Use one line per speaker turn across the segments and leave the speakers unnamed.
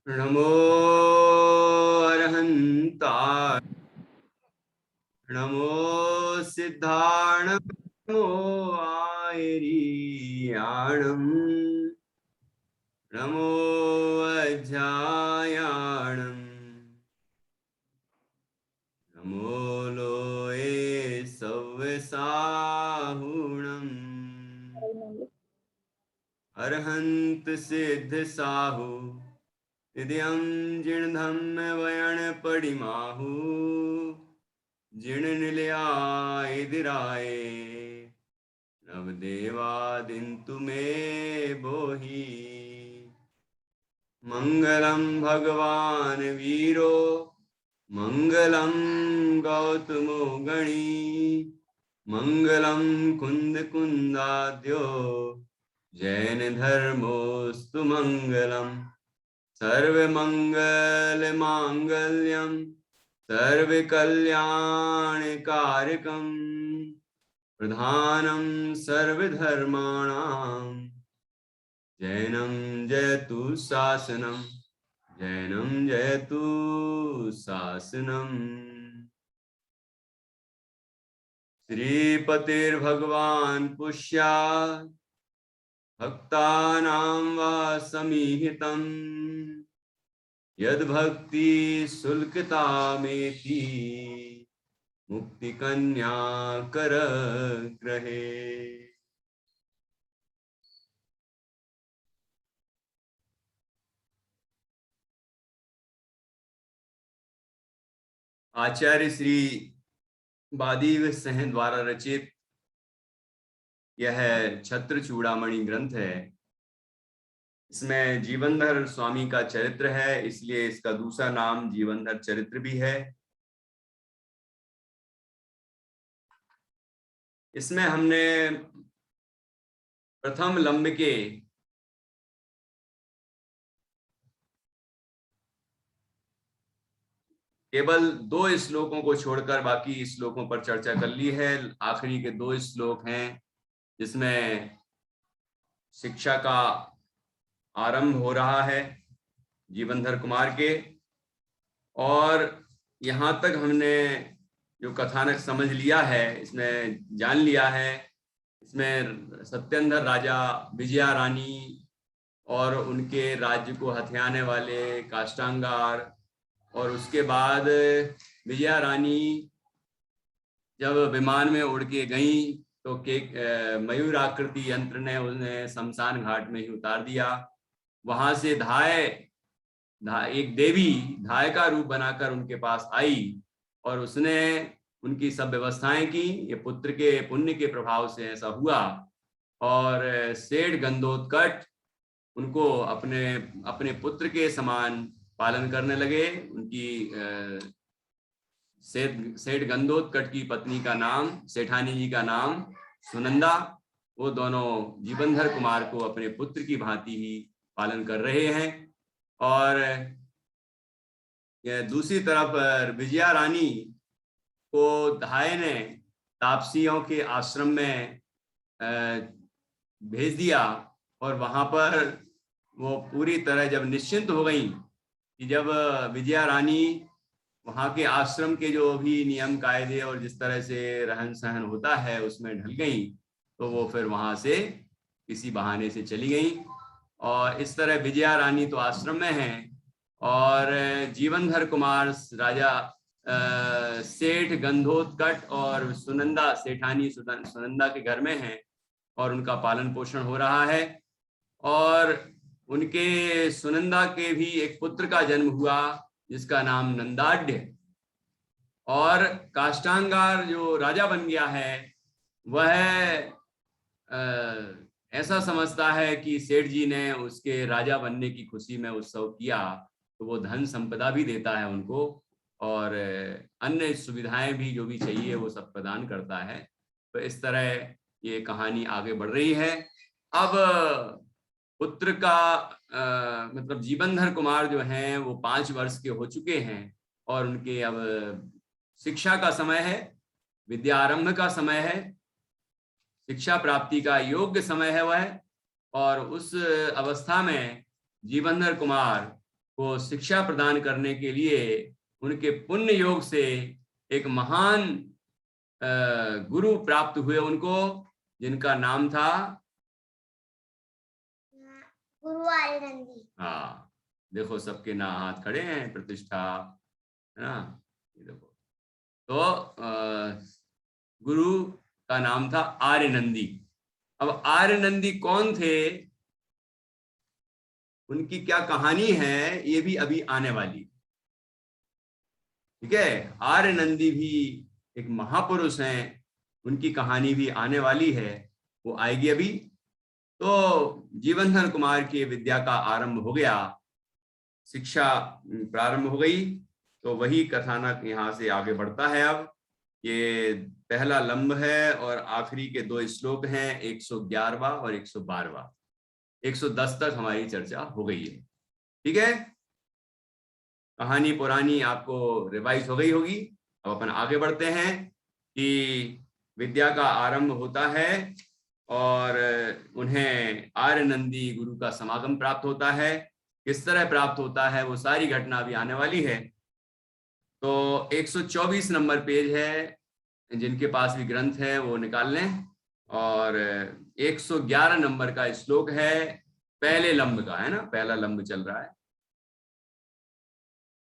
नमो अरहन्ताय नमो सिद्धार्णं नमो आयरीयाणं नमो अज्ञायाणं नमो लोये सव्यसाहुणम् अरहंत सिद्ध साहु इदयं जिणधम वयण पडिमाहु जिण निलयाय नवदेवादिन्तु मे बोहि मंगलम भगवान वीरो मंगलम गौतमो गणी मंगलम कुंद कुंदाद्यो जैन धर्मोस्तु मंगलम सर्वमंगल मांगल्यम सर्वकल्याणकारकं प्रधानं सर्वधर्माणां जैनं जयतु शासनं जैनं जयतु शासनम्। श्रीपतिर्भगवान् पुष्यात् भक्तानां वा समीहितं यद्भक्ति शुल्कतामेति मुक्ति कन्या कर ग्रहे। आचार्य श्री बादीव सहन द्वारा रचित यह छत्र चूड़ामणि ग्रंथ है। इसमें जीवनधर स्वामी का चरित्र है, इसलिए इसका दूसरा नाम जीवनधर चरित्र भी है। इसमें हमने प्रथम लंब के केवल 2 श्लोकों को छोड़कर बाकी श्लोकों पर चर्चा कर ली है। आखिरी के 2 श्लोक हैं जिसमें शिक्षा का आरंभ हो रहा है जीवनधर कुमार के, और यहाँ तक हमने जो कथानक समझ लिया है, इसमें जान लिया है, इसमें सत्येंद्र राजा, विजया रानी और उनके राज्य को हथियाने वाले काष्टांगार, और उसके बाद विजया रानी जब विमान में उड़ के गई तो मयूर आकृति यंत्र ने उन्हें शमशान घाट में ही उतार दिया। वहां से एक देवी धाय का रूप बनाकर उनके पास आई और उसने उनकी सब व्यवस्थाएं की। ये पुत्र के पुण्य के प्रभाव से ऐसा हुआ, और सेठ गंधोत्कच उनको अपने पुत्र के समान पालन करने लगे। उनकी सेठ गंधोत्कच की पत्नी का नाम, सेठानी जी का नाम सुनंदा। वो दोनों जीवनधर कुमार को अपने पुत्र की भांति ही पालन कर रहे हैं। और दूसरी तरफ विजया रानी को धाय ने तापसियों के आश्रम में भेज दिया, और वहां पर वो पूरी तरह जब निश्चिंत हो गई कि जब विजया रानी वहां के आश्रम के जो भी नियम कायदे और जिस तरह से रहन सहन होता है उसमें ढल गई, तो वो फिर वहां से किसी बहाने से चली गई। और इस तरह विजया रानी तो आश्रम में है और जीवनधर कुमार राजा सेठ गंधोत्कच और सुनंदा, सेठानी सुनंदा के घर में है और उनका पालन पोषण हो रहा है। और उनके सुनंदा के भी एक पुत्र का जन्म हुआ जिसका नाम नंदाढ़, और काष्टांगार जो राजा बन गया है वह ऐसा समझता है कि सेठ जी ने उसके राजा बनने की खुशी में उत्सव किया, तो वो धन संपदा भी देता है उनको और अन्य सुविधाएं भी जो भी चाहिए वो सब प्रदान करता है। तो इस तरह ये कहानी आगे बढ़ रही है। अब पुत्र का मतलब जीवनधर कुमार जो हैं वो 5 वर्ष के हो चुके हैं और उनके अब शिक्षा का समय है, विद्यारंभ का समय है, शिक्षा प्राप्ति का योग्य समय है वह। और उस अवस्था में जीवनधर कुमार को शिक्षा प्रदान करने के लिए उनके पुण्य योग से एक महान गुरु प्राप्त हुए उनको, जिनका नाम था
गुरु आर्यनंदी।
हाँ, देखो सबके ना हाथ खड़े हैं, प्रतिष्ठा है ना, ये देखो। तो गुरु का नाम था आर्यनंदी। अब आर्यनंदी कौन थे, उनकी क्या कहानी है, ये भी अभी आने वाली। ठीक है, आर्यनंदी भी एक महापुरुष हैं, उनकी कहानी भी आने वाली है, वो आएगी अभी। तो जीवनधर कुमार की विद्या का आरंभ हो गया, शिक्षा प्रारंभ हो गई। तो वही कथानक यहाँ से आगे बढ़ता है। अब ये पहला लंब है और आखिरी के 2 श्लोक हैं, 111वां और 112वां। 110 तक हमारी चर्चा हो गई है। ठीक है, कहानी पुरानी आपको रिवाइज हो गई होगी। अब अपन आगे बढ़ते हैं कि विद्या का आरंभ होता है और उन्हें आर्यनंदी गुरु का समागम प्राप्त होता है। किस तरह प्राप्त होता है, वो सारी घटना अभी आने वाली है। तो 124 नंबर पेज है, जिनके पास भी ग्रंथ है वो निकाल लें। और 111 नंबर का श्लोक है, पहले लंब का है ना, पहला लंब चल रहा है।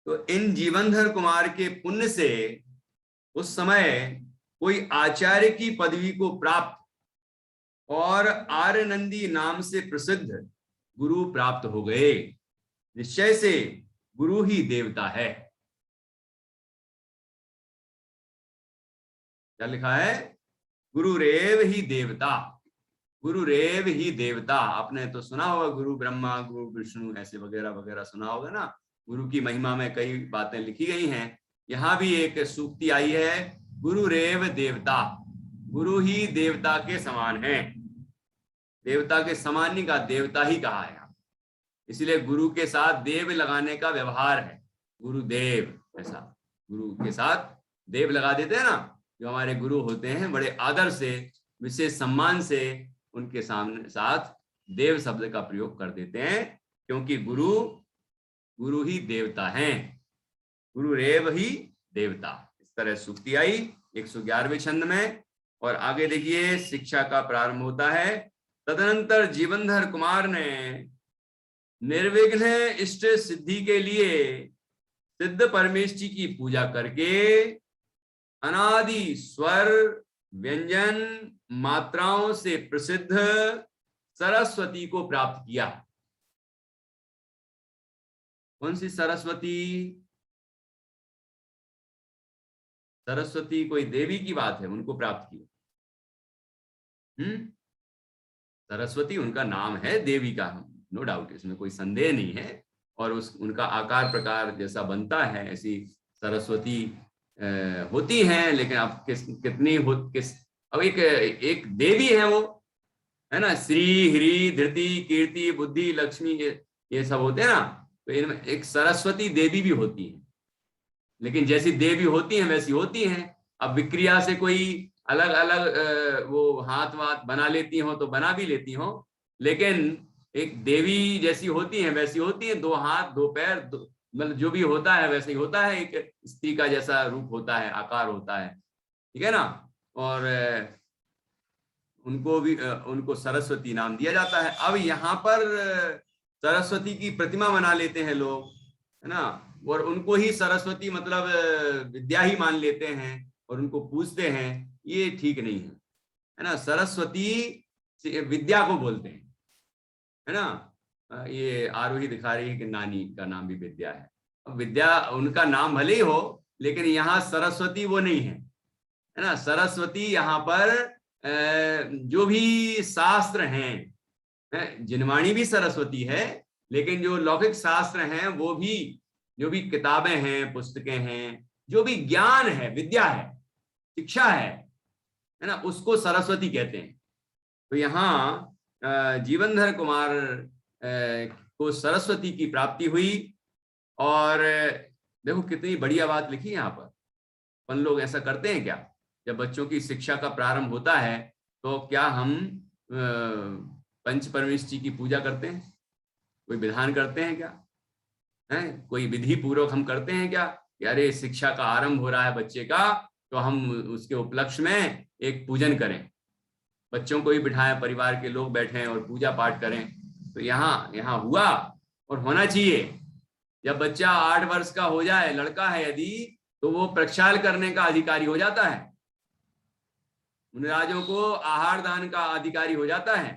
तो इन जीवनधर कुमार के पुण्य से उस समय कोई आचार्य की पदवी को प्राप्त और आर्यनंदी नाम से प्रसिद्ध गुरु प्राप्त हो गए। निश्चय से गुरु ही देवता है। क्या लिखा है, गुरुरेव ही देवता, गुरुरेव ही देवता। आपने तो सुना होगा गुरु ब्रह्मा गुरु विष्णु ऐसे वगैरह वगैरह सुना होगा ना। गुरु की महिमा में कई बातें लिखी गई हैं। यहां भी एक सूक्ति आई है, गुरुरेव देवता, गुरु ही देवता के समान है। देवता के समान नहीं कहा, देवता ही कहा है। इसलिए गुरु के साथ देव लगाने का व्यवहार है, गुरुदेव, ऐसा गुरु के साथ देव लगा देते हैं ना। जो हमारे गुरु होते हैं बड़े आदर से, विशेष सम्मान से उनके सामने साथ देव शब्द का प्रयोग कर देते हैं, क्योंकि गुरु गुरु ही देवता हैं, गुरुरेव ही देवता। इस तरह सूक्ति आई 111वें छंद में। और आगे देखिए, शिक्षा का प्रारंभ होता है। तदनंतर जीवनधर कुमार ने निर्विघ्न इष्ट सिद्धि के लिए सिद्ध परमेष्ठी की पूजा करके अनादि स्वर व्यंजन मात्राओं से प्रसिद्ध सरस्वती को प्राप्त किया। कौन सी सरस्वती? सरस्वती कोई देवी की बात है, उनको प्राप्त किया। सरस्वती उनका नाम है, देवी का, नो डाउट, इसमें कोई संदेह नहीं है। और उनका आकार प्रकार जैसा बनता है ऐसी सरस्वती होती हैं। लेकिन अब अब एक देवी है वो, है ना। श्री हरि धृति कीर्ति बुद्धि लक्ष्मी ये सब होते हैं ना। तो इनमें एक सरस्वती देवी भी होती है, लेकिन जैसी देवी होती हैं वैसी होती हैं। अब विक्रिया से कोई अलग अलग वो हाथ वाथ बना लेती हो तो बना भी लेती हो, लेकिन एक देवी जैसी होती है वैसी होती है। 2 हाथ 2 पैर, मतलब जो भी होता है वैसे ही होता है। एक स्त्री का जैसा रूप होता है, आकार होता है, ठीक है ना। और उनको सरस्वती नाम दिया जाता है। अब यहाँ पर सरस्वती की प्रतिमा बना लेते हैं लोग, है ना, और उनको ही सरस्वती मतलब विद्या ही मान लेते हैं और उनको पूजते हैं। ये ठीक नहीं है ना। सरस्वती विद्या को बोलते हैं, है ना। ये आरोही दिखा रही है कि नानी का नाम भी विद्या है। अब विद्या उनका नाम भले ही हो, लेकिन यहाँ सरस्वती वो नहीं है ना। सरस्वती यहाँ पर जो भी शास्त्र हैं, जिनवाणी भी सरस्वती है, लेकिन जो लौकिक शास्त्र हैं वो भी, जो भी किताबें हैं, पुस्तकें हैं, जो भी ज्ञान है, विद्या है, शिक्षा है ना, उसको सरस्वती कहते हैं। तो यहाँ जीवनधर कुमार को सरस्वती की प्राप्ति हुई। और देखो कितनी बढ़िया बात लिखी है यहाँ पर। अपन लोग ऐसा करते हैं क्या, जब बच्चों की शिक्षा का प्रारंभ होता है तो क्या हम पंच परमेष्ठी की पूजा करते हैं, कोई विधान करते हैं क्या, हैं, कोई विधि पूर्वक हम करते हैं क्या कि अरे शिक्षा का आरंभ हो रहा है बच्चे का, तो हम उसके उपलक्ष्य में एक पूजन करें, बच्चों को भी बिठाएं, परिवार के लोग बैठें और पूजा पाठ करें। तो यहाँ हुआ और होना चाहिए। जब बच्चा 8 वर्ष का हो जाए, लड़का है यदि, तो वो प्रक्षाल करने का अधिकारी हो जाता है, मुनिराजों को आहार दान का अधिकारी हो जाता है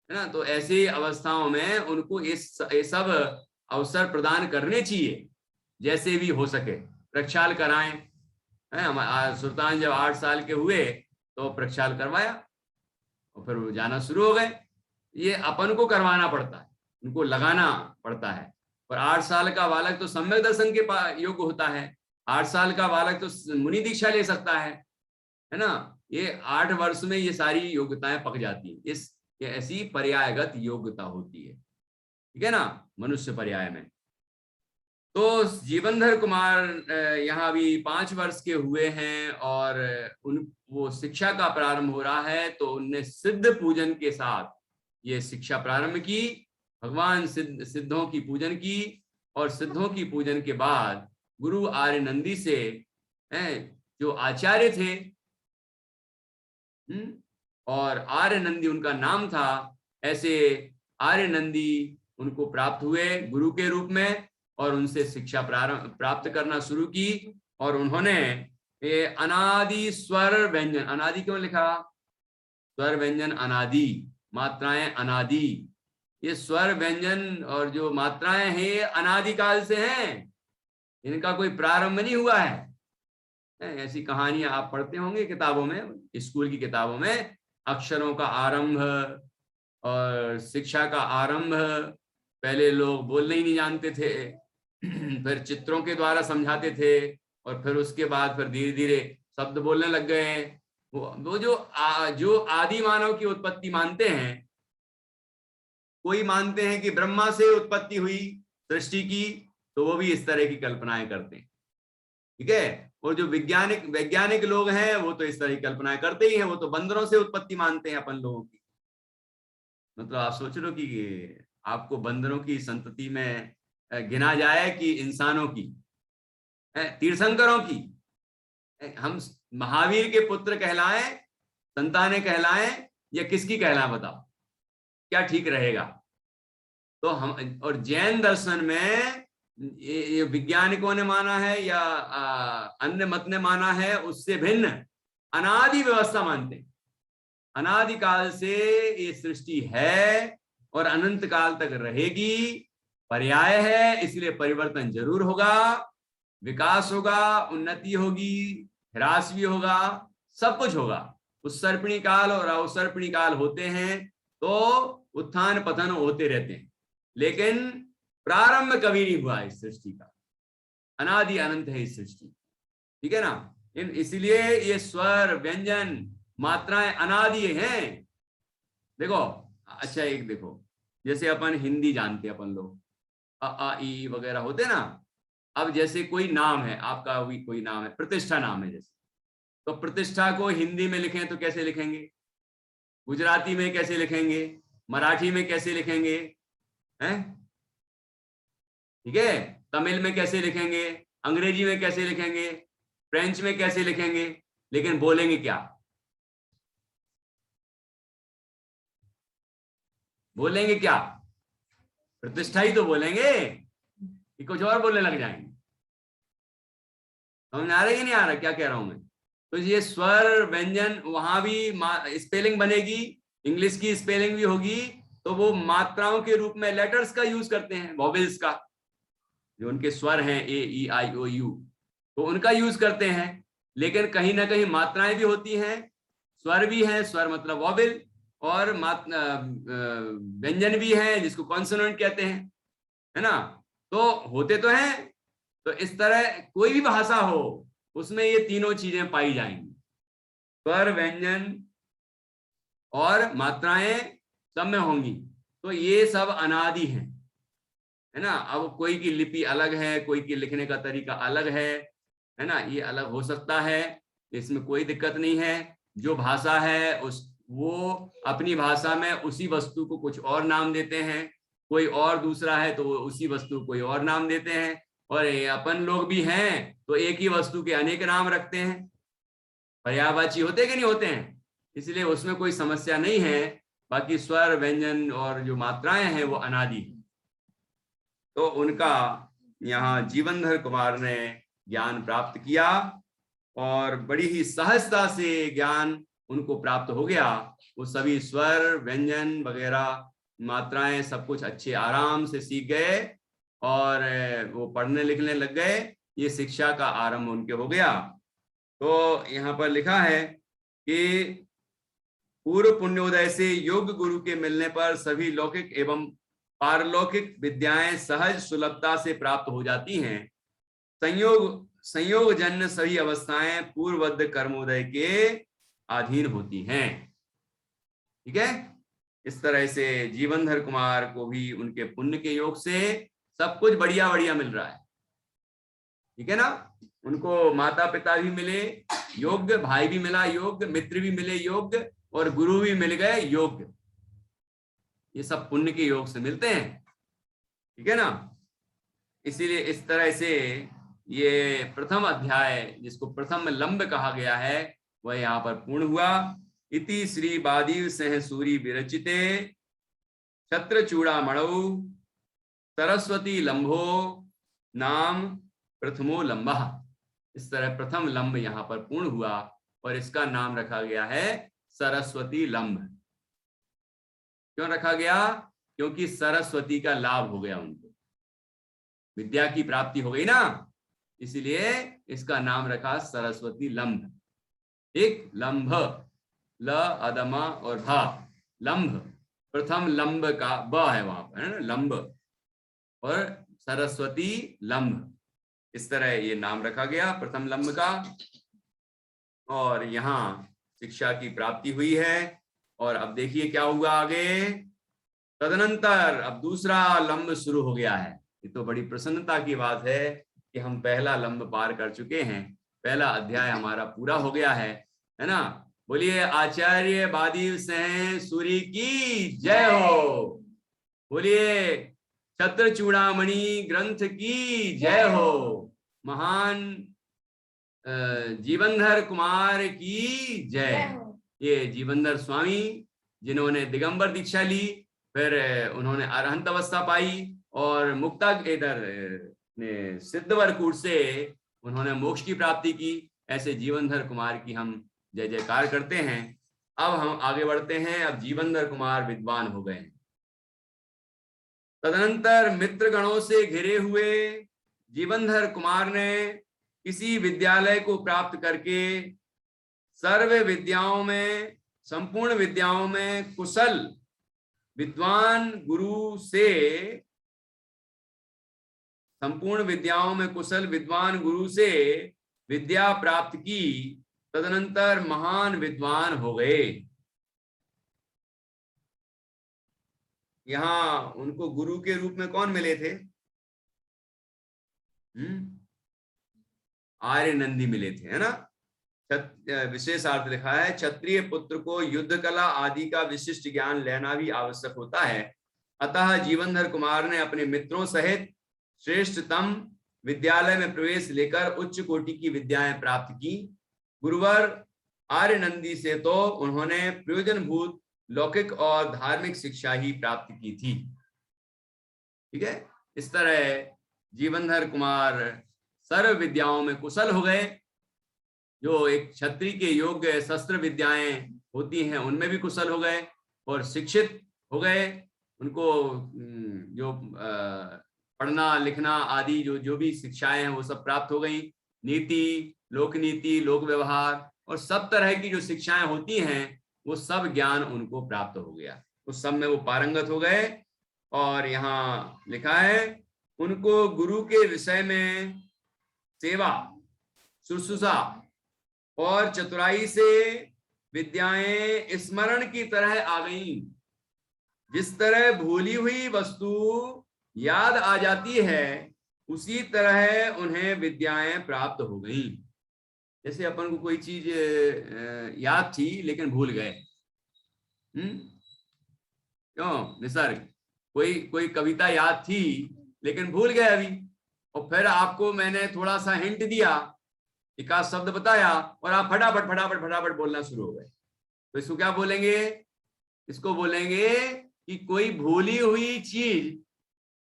ना। तो ऐसी अवस्थाओं में उनको ये सब अवसर प्रदान करने चाहिए, जैसे भी हो सके प्रक्षाल कराएं। सुल्तान जब 8 साल के हुए तो प्रक्षाल करवाया और फिर वो जाना शुरू हो गए। ये अपन को करवाना पड़ता है, उनको लगाना पड़ता है। और 8 साल का बालक तो सम्यक दर्शन के योग्य होता है, 8 साल का बालक तो मुनि दीक्षा ले सकता है ना। ये 8 वर्ष में ये सारी योग्यताएं पक जाती है। ये ऐसी पर्यायगत योग्यता होती है, ठीक है ना, मनुष्य पर्याय में। तो जीवनधर कुमार यहाँ भी 5 वर्ष के हुए हैं और वो शिक्षा का प्रारंभ हो रहा है। तो उनने सिद्ध पूजन के साथ ये शिक्षा प्रारंभ की, भगवान सिद्धों की पूजन की, और सिद्धों की पूजन के बाद गुरु आर्य नंदी से जो आचार्य थे, और आर्य नंदी उनका नाम था, ऐसे आर्य नंदी उनको प्राप्त हुए गुरु के रूप में और उनसे शिक्षा प्राप्त करना शुरू की। और उन्होंने ये अनादि स्वर व्यंजन, अनादि क्यों लिखा, स्वर व्यंजन अनादि, मात्राएं अनादि, ये स्वर व्यंजन और जो मात्राएं हैं ये अनादिकाल से हैं, इनका कोई प्रारंभ नहीं हुआ है। ऐसी कहानियां आप पढ़ते होंगे किताबों में, स्कूल की किताबों में, अक्षरों का आरंभ और शिक्षा का आरंभ। पहले लोग बोलने ही नहीं जानते थे, फिर चित्रों के द्वारा समझाते थे, और फिर उसके बाद फिर धीरे धीरे शब्द बोलने लग गए। वो जो आदि मानव की उत्पत्ति मानते हैं, कोई मानते हैं कि ब्रह्मा से उत्पत्ति हुई सृष्टि की, तो वो भी इस तरह की कल्पनाएं करते हैं, ठीक है। और जो वैज्ञानिक लोग हैं वो तो इस तरह की कल्पनाएं करते ही हैं, वो तो बंदरों से उत्पत्ति मानते हैं अपन लोगों की। मतलब आप सोच लो कि आपको बंदरों की संतति में गिना जाए कि इंसानों की, तीर्थंकरों की, हम महावीर के पुत्र कहलाएं, संतानें कहलाएं, या किसकी कहलाएं, बताओ क्या ठीक रहेगा। तो हम, और जैन दर्शन में ये वैज्ञानिकों ने माना है या अन्य मत ने माना है, उससे भिन्न अनादि व्यवस्था मानते हैं। अनादिकाल से ये सृष्टि है और अनंत काल तक रहेगी, पर्याय है, इसलिए परिवर्तन जरूर होगा, विकास होगा, उन्नति होगी, ह्रास भी होगा, सब कुछ होगा। उत्सर्पिणी काल और अवसर्पिणी काल होते हैं, तो उत्थान पतन होते रहते हैं, लेकिन प्रारंभ कभी नहीं हुआ इस सृष्टि का, अनादि अनंत है इस सृष्टि, ठीक है ना। इसलिए ये स्वर व्यंजन मात्राएं अनादि हैं। देखो, अच्छा एक देखो, जैसे अपन हिंदी जानते हैं अपन लोग, अ आ ई वगैरह होते ना। अब जैसे कोई नाम है आपका, कोई नाम है, प्रतिष्ठा नाम है जैसे, तो प्रतिष्ठा को हिंदी में लिखें तो कैसे लिखेंगे, गुजराती में कैसे लिखेंगे, मराठी में कैसे लिखेंगे, हैं, ठीक है, तमिल में कैसे लिखेंगे, अंग्रेजी में कैसे लिखेंगे, फ्रेंच में कैसे लिखेंगे, लेकिन बोलेंगे क्या, बोलेंगे क्या, प्रतिष्ठा ही तो बोलेंगे, कि कुछ और बोलने लग जाएंगे। समझ आ रहा है कि नहीं आ रहा क्या कह रहा हूं मैं। तो ये स्वर व्यंजन, वहां भी स्पेलिंग बनेगी, इंग्लिश की स्पेलिंग भी होगी, तो वो मात्राओं के रूप में लेटर्स का यूज करते हैं, वॉवेल्स का, जो उनके स्वर हैं ए ई आई ओ यू, तो उनका यूज करते हैं। लेकिन कहीं ना कहीं मात्राएं भी होती हैं, स्वर भी है, स्वर मतलब वॉवेल, और व्यंजन भी है जिसको कॉन्सोनेंट कहते हैं, है ना। तो होते तो हैं। तो इस तरह कोई भी भाषा हो उसमें ये तीनों चीजें पाई जाएंगी, स्वर व्यंजन और मात्राएं सब में होंगी। तो ये सब अनादि हैं, है ना। अब कोई की लिपि अलग है, कोई की लिखने का तरीका अलग है ना, ये अलग हो सकता है, इसमें कोई दिक्कत नहीं है। जो भाषा है वो अपनी भाषा में उसी वस्तु को कुछ और नाम देते हैं, कोई और दूसरा है तो वो उसी वस्तु को कोई और नाम देते हैं, और अपन लोग भी हैं तो एक ही वस्तु के अनेक नाम रखते हैं। पर्यायवाची होते कि नहीं होते हैं, इसलिए उसमें कोई समस्या नहीं है। बाकी स्वर व्यंजन और जो मात्राएं हैं वो अनादि है। तो उनका यहाँ जीवनधर कुमार ने ज्ञान प्राप्त किया और बड़ी ही सहजता से ज्ञान उनको प्राप्त हो गया। वो सभी स्वर व्यंजन वगैरह मात्राएं सब कुछ अच्छे आराम से सीख गए और वो पढ़ने लिखने लग गए। ये शिक्षा का आरंभ उनके हो गया। तो यहाँ पर लिखा है कि पूर्व पुण्योदय से योग्य गुरु के मिलने पर सभी लौकिक एवं पारलौकिक विद्याएं सहज सुलभता से प्राप्त हो जाती हैं। संयोग जन्य सभी अवस्थाएं पूर्वबद्ध कर्मोदय के अधीन होती हैं। ठीक है, इस तरह से जीवनधर कुमार को भी उनके पुण्य के योग से सब कुछ बढ़िया बढ़िया मिल रहा है। ठीक है ना, उनको माता पिता भी मिले योग्य, भाई भी मिला योग्य, मित्र भी मिले योग्य और गुरु भी मिल गए योग्य। ये सब पुण्य के योग से मिलते हैं। ठीक है ना, इसीलिए इस तरह से ये प्रथम अध्याय जिसको प्रथम लंब कहा गया है वह यहाँ पर पूर्ण हुआ। इति श्री बादीव सह सूरी विरचिते छत्र चूड़ामणौ सरस्वती लंबो नाम प्रथमो लंबा। इस तरह प्रथम लंब यहाँ पर पूर्ण हुआ और इसका नाम रखा गया है सरस्वती लंब। क्यों रखा गया? क्योंकि सरस्वती का लाभ हो गया, उनको विद्या की प्राप्ति हो गई ना, इसलिए इसका नाम रखा सरस्वती लंब। एक लंब, ल अदमा और भा, लंब, प्रथम लंब का ब है वहां पर, है ना, लंब, और सरस्वती लंब, इस तरह ये नाम रखा गया प्रथम लंब का। और यहाँ शिक्षा की प्राप्ति हुई है। और अब देखिए क्या हुआ आगे। तदनंतर अब दूसरा लंब शुरू हो गया है। ये तो बड़ी प्रसन्नता की बात है कि हम पहला लंब पार कर चुके हैं, पहला अध्याय हमारा पूरा हो गया है ना। बोलिए आचार्य बादीव सह सूरी की जय हो। बोलिए छत्र चूड़ामणि ग्रंथ की जय हो। महान जीवनधर कुमार की जय। ये जीवनधर स्वामी जिन्होंने दिगंबर दीक्षा ली, फिर उन्होंने अरहंत अवस्था पाई और मुक्ता इधर सिद्धवरकूट से उन्होंने मोक्ष की प्राप्ति की। ऐसे जीवनधर कुमार की हम जय जयकार करते हैं। अब हम आगे बढ़ते हैं। अब जीवनधर कुमार विद्वान हो गए हैं। तदनंतर मित्र गणों से घिरे हुए जीवनधर कुमार ने किसी विद्यालय को प्राप्त करके सर्व विद्याओं में, संपूर्ण विद्याओं में कुशल विद्वान गुरु से, संपूर्ण विद्याओं में कुशल विद्वान गुरु से विद्या प्राप्त की। तदनंतर महान विद्वान हो गए। यहां उनको गुरु के रूप में कौन मिले थे? आर्य नंदी मिले थे, है ना। विशेष अर्थ लिखा है, क्षत्रिय पुत्र को युद्ध कला आदि का विशिष्ट ज्ञान लेना भी आवश्यक होता है। अतः जीवनधर कुमार ने अपने मित्रों सहित श्रेष्ठतम विद्यालय में प्रवेश लेकर उच्च कोटि की विद्याएं प्राप्त की। गुरुवर आर्य नंदी से तो उन्होंने प्रयोजनभूत लौकिक और धार्मिक शिक्षा ही प्राप्त की थी। ठीक है, इस तरह जीवनधर कुमार सर्व विद्याओं में कुशल हो गए। जो एक क्षत्रिय के योग्य शस्त्र विद्याएं होती हैं उनमें भी कुशल हो गए और शिक्षित हो गए। उनको जो पढ़ना लिखना आदि जो भी शिक्षाएं हैं वो सब प्राप्त हो गई। नीति, लोक नीति, लोक व्यवहार और सब तरह की जो शिक्षाएं होती हैं वो सब ज्ञान उनको प्राप्त हो गया। उस सब में वो पारंगत हो गए। और यहाँ लिखा है, उनको गुरु के विषय में सेवा, शुश्रूषा और चतुराई से विद्याएं स्मरण की तरह आ गईं। जिस तरह भूली हुई वस्तु याद आ जाती है उसी तरह उन्हें विद्याएं प्राप्त हो गईं। जैसे अपन को कोई चीज याद थी लेकिन भूल गए। क्यों निसर्ग? कोई कविता याद थी लेकिन भूल गए अभी, और फिर आपको मैंने थोड़ा सा हिंट दिया, एक आध शब्द बताया और आप फटाफट फटाफट फटाफट बोलना शुरू हो गए। तो इसको क्या बोलेंगे? इसको बोलेंगे कि कोई भूली हुई चीज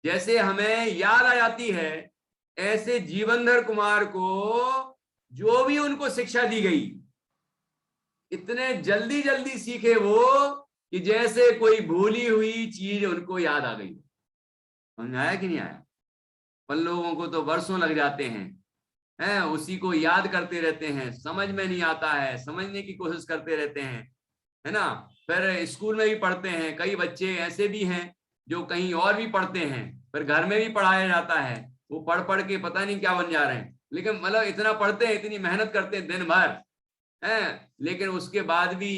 जैसे हमें याद आ जाती है, ऐसे जीवनधर कुमार को जो भी उनको शिक्षा दी गई इतने जल्दी जल्दी सीखे वो कि जैसे कोई भूली हुई चीज उनको याद आ गई। समझ आया कि नहीं आया? पर लोगों को तो वर्षों लग जाते हैं, उसी को याद करते रहते हैं, समझ में नहीं आता है, समझने की कोशिश करते रहते हैं, है ना। फिर स्कूल में भी पढ़ते हैं, कई बच्चे ऐसे भी हैं जो कहीं और भी पढ़ते हैं, फिर घर में भी पढ़ाया जाता है, वो पढ़ पढ़ के पता नहीं क्या बन जा रहे हैं, लेकिन मतलब इतना पढ़ते हैं, इतनी मेहनत करते हैं दिन भर, है, लेकिन उसके बाद भी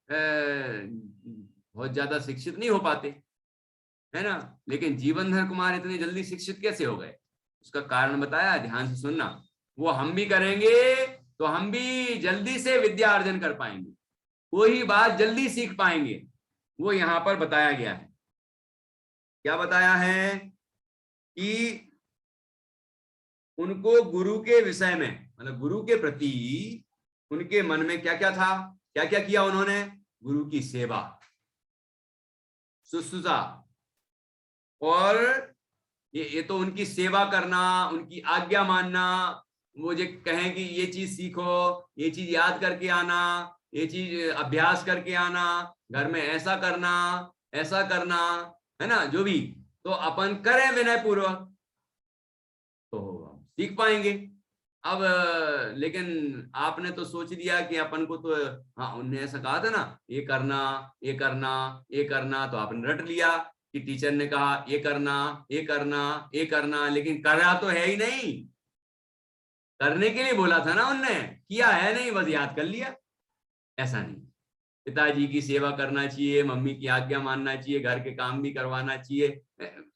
बहुत ज्यादा शिक्षित नहीं हो पाते, है ना। लेकिन जीवनधर कुमार इतने जल्दी शिक्षित कैसे हो गए? उसका कारण बताया, ध्यान से सुनना। वो हम भी करेंगे तो हम भी जल्दी से विद्या अर्जन कर पाएंगे, वही बात जल्दी सीख पाएंगे, वो यहां पर बताया गया है। क्या बताया है कि उनको गुरु के विषय में, मतलब गुरु के प्रति उनके मन में क्या क्या था, क्या क्या किया उन्होंने? गुरु की सेवा, शुश्रूषा, और ये तो उनकी सेवा करना, उनकी आज्ञा मानना, वो जो कहें कि ये चीज सीखो, ये चीज याद करके आना, ये चीज अभ्यास करके आना, घर में ऐसा करना, है ना, जो भी, तो अपन करें विनय पूर्वक तो सीख पाएंगे। अब लेकिन आपने तो सोच लिया कि अपन को तो, हाँ उनने ऐसा कहा था ना, ये करना ये करना ये करना, तो आपने रट लिया कि टीचर ने कहा ये करना ये करना ये करना, लेकिन कर रहा तो है ही नहीं। करने के लिए बोला था ना उनने, किया है नहीं, बस याद कर लिया। ऐसा नहीं, पिताजी की सेवा करना चाहिए, मम्मी की आज्ञा मानना चाहिए, घर के काम भी करवाना चाहिए,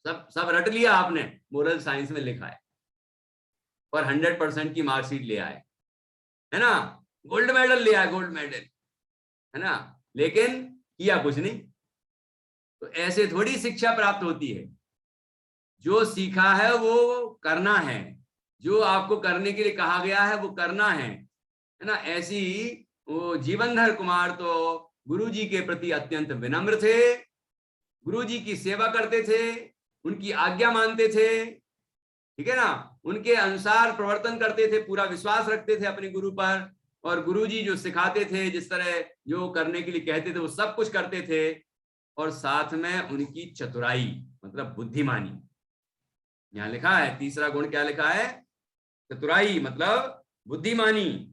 सब सब रट लिया आपने, मोरल साइंस में लिखा है, और 100% की मार्कशीट ले आए, है ना, गोल्ड मेडल ले आए, गोल्ड मेडल, है ना, लेकिन किया कुछ नहीं। तो ऐसे थोड़ी शिक्षा प्राप्त होती है, जो सीखा है वो करना है, जो आपको करने के लिए कहा गया है वो करना है ना। ऐसी वो जीवनधर कुमार तो गुरु जी के प्रति अत्यंत विनम्र थे, गुरु जी की सेवा करते थे, उनकी आज्ञा मानते थे, ठीक है ना, उनके अनुसार प्रवर्तन करते थे, पूरा विश्वास रखते थे अपने गुरु पर, और गुरु जी जो सिखाते थे, जिस तरह जो करने के लिए कहते थे वो सब कुछ करते थे, और साथ में उनकी चतुराई मतलब बुद्धिमानी। यहाँ लिखा है तीसरा गुण, क्या लिखा है? चतुराई मतलब बुद्धिमानी,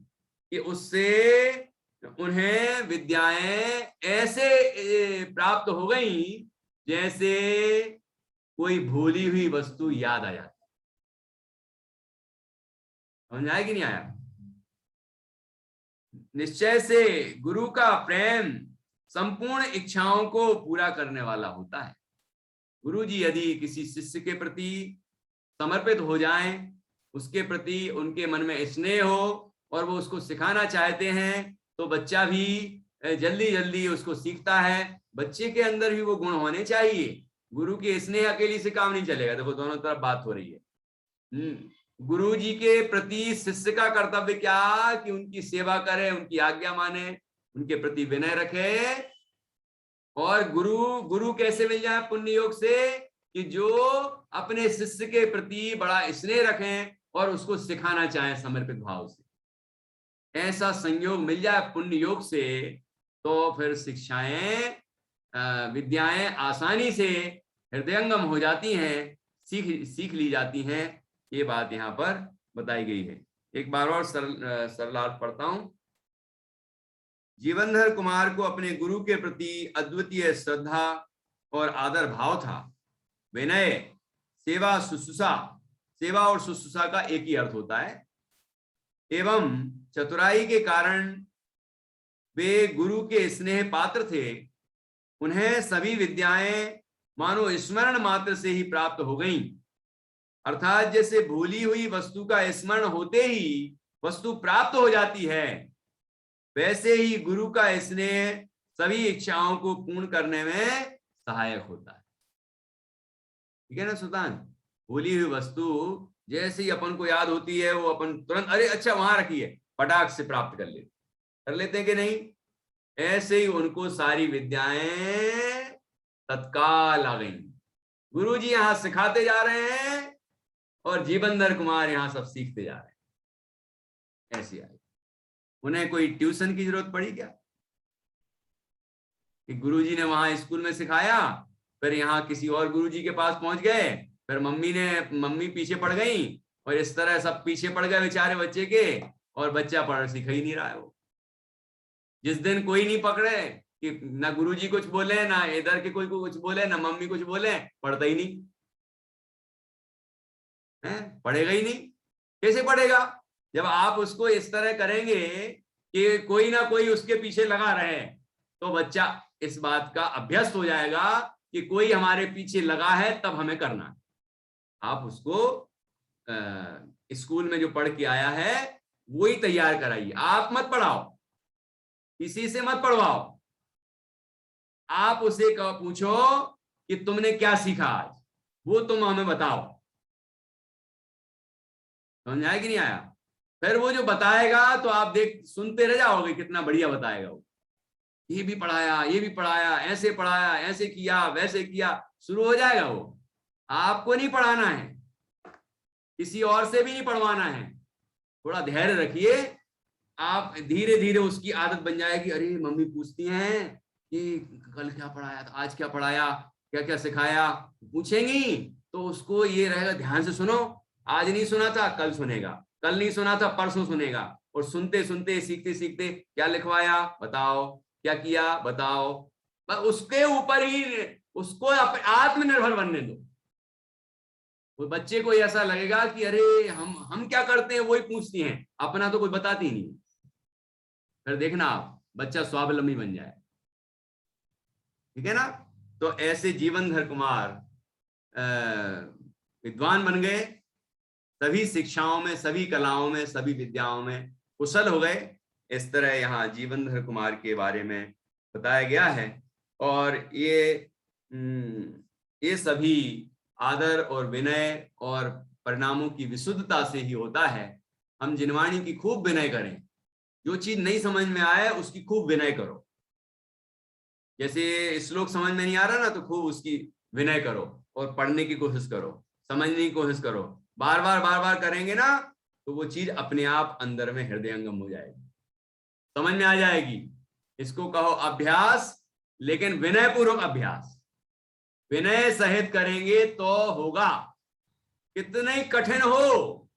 कि उससे उन्हें विद्याएं ऐसे प्राप्त हो गई जैसे कोई भूली हुई वस्तु याद आ जाती। समझ आया कि नहीं आया? निश्चय से गुरु का प्रेम संपूर्ण इच्छाओं को पूरा करने वाला होता है। गुरु जी यदि किसी शिष्य के प्रति समर्पित हो जाएं, उसके प्रति उनके मन में स्नेह हो और वो उसको सिखाना चाहते हैं, तो बच्चा भी जल्दी जल्दी उसको सीखता है। बच्चे के अंदर भी वो गुण होने चाहिए, गुरु के स्नेह अकेले से काम नहीं चलेगा। देखो दोनों तरफ बात हो रही है। गुरु जी के प्रति शिष्य का कर्तव्य क्या, कि उनकी सेवा करे, उनकी आज्ञा माने, उनके प्रति विनय रखे। और गुरु कैसे मिल जाए? पुण्य योग से, कि जो अपने शिष्य के प्रति बड़ा स्नेह रखें और उसको सिखाना चाहें समर्पित भाव से। ऐसा संयोग मिल जाए पुण्य योग से, तो फिर शिक्षाएं विद्याएं आसानी से हृदयंगम हो जाती हैं, सीख ली जाती हैं। ये बात यहाँ पर बताई गई है। एक बार और सरलार्थ पढ़ता हूं। जीवनधर कुमार को अपने गुरु के प्रति अद्वितीय श्रद्धा और आदर भाव था। विनय, सेवा, शुश्रूषा, सेवा और शुश्रूषा का एक ही अर्थ होता है, एवं चतुराई के कारण वे गुरु के स्नेह पात्र थे। उन्हें सभी विद्याएं मानो स्मरण मात्र से ही प्राप्त हो गईं, अर्थात जैसे भूली हुई वस्तु का स्मरण होते ही वस्तु प्राप्त हो जाती है, वैसे ही गुरु का स्नेह सभी इच्छाओं को पूर्ण करने में सहायक होता है। ठीक है ना सुल्तान। भूली हुई वस्तु जैसे ही अपन को याद होती है वो अपन तुरंत अरे अच्छा वहां रखी है, फटाक से प्राप्त कर लेते हैं कि नहीं। ऐसे ही उनको सारी विद्याएं तत्काल आ गई। गुरुजी यहां सिखाते जा रहे हैं और जीवनधर कुमार यहां सब सीखते जा रहे हैं। ऐसी आई। उन्हें कोई ट्यूशन की जरूरत पड़ी क्या कि गुरुजी ने वहां स्कूल में सिखाया, फिर यहाँ किसी और गुरुजी के पास पहुंच गए, फिर मम्मी पीछे पड़ गई और इस तरह सब पीछे पड़ गए बेचारे बच्चे के, और बच्चा पढ़ सीख ही नहीं रहा है। वो जिस दिन कोई नहीं पकड़े कि ना गुरुजी कुछ बोले ना इधर के कोई कुछ बोले ना मम्मी कुछ बोले, पढ़ता ही नहीं है, पढ़ेगा ही नहीं। कैसे पढ़ेगा जब आप उसको इस तरह करेंगे कि कोई ना कोई उसके पीछे लगा रहे, तो बच्चा इस बात का अभ्यस्त हो जाएगा कि कोई हमारे पीछे लगा है तब हमें करना है। आप उसको स्कूल में जो पढ़ के आया है वही तैयार कराइए। आप मत पढ़ाओ, किसी से मत पढ़वाओ, आप उसे पूछो कि तुमने क्या सीखा आज, वो तुम हमें बताओ। समझ आया कि नहीं आया। फिर वो जो बताएगा तो आप सुनते रह जाओगे, कितना बढ़िया बताएगा वो। ये भी पढ़ाया, ऐसे पढ़ाया, ऐसे किया, वैसे किया, शुरू हो जाएगा वो। आपको नहीं पढ़ाना है, किसी और से भी नहीं पढ़वाना है। थोड़ा धैर्य रखिए, आप धीरे धीरे उसकी आदत बन जाएगी। अरे मम्मी पूछती हैं कि कल क्या पढ़ाया था, आज क्या पढ़ाया, क्या क्या सिखाया, पूछेंगी तो उसको ये रहेगा ध्यान से सुनो। आज नहीं सुना था कल सुनेगा, कल नहीं सुना था परसों सुनेगा, और सुनते सुनते सीखते सीखते क्या लिखवाया बताओ, क्या किया बताओ। बस उसके ऊपर ही उसको आत्मनिर्भर बनने दो। वो बच्चे को ऐसा लगेगा कि अरे हम क्या करते हैं वही पूछती हैं, अपना तो कोई बताती नहीं। फिर देखना आप बच्चा स्वावलंबी बन जाए। ठीक है ना। तो ऐसे जीवनधर कुमार विद्वान बन गए, सभी शिक्षाओं में, सभी कलाओं में, सभी विद्याओं में कुशल हो गए। इस तरह यहाँ जीवनधर कुमार के बारे में बताया गया है। और ये सभी आदर और विनय और परिणामों की विशुद्धता से ही होता है। हम जिनवाणी की खूब विनय करें, जो चीज नहीं समझ में आए उसकी खूब विनय करो। जैसे श्लोक समझ में नहीं आ रहा ना, तो खूब उसकी विनय करो और पढ़ने की कोशिश करो, समझने की कोशिश करो। बार बार करेंगे ना तो वो चीज अपने आप अंदर में हृदयंगम हो जाएगी, समझ में आ जाएगी। इसको कहो अभ्यास, लेकिन विनय पूर्वक अभ्यास। विनय सहित करेंगे तो होगा, कितने कठिन हो,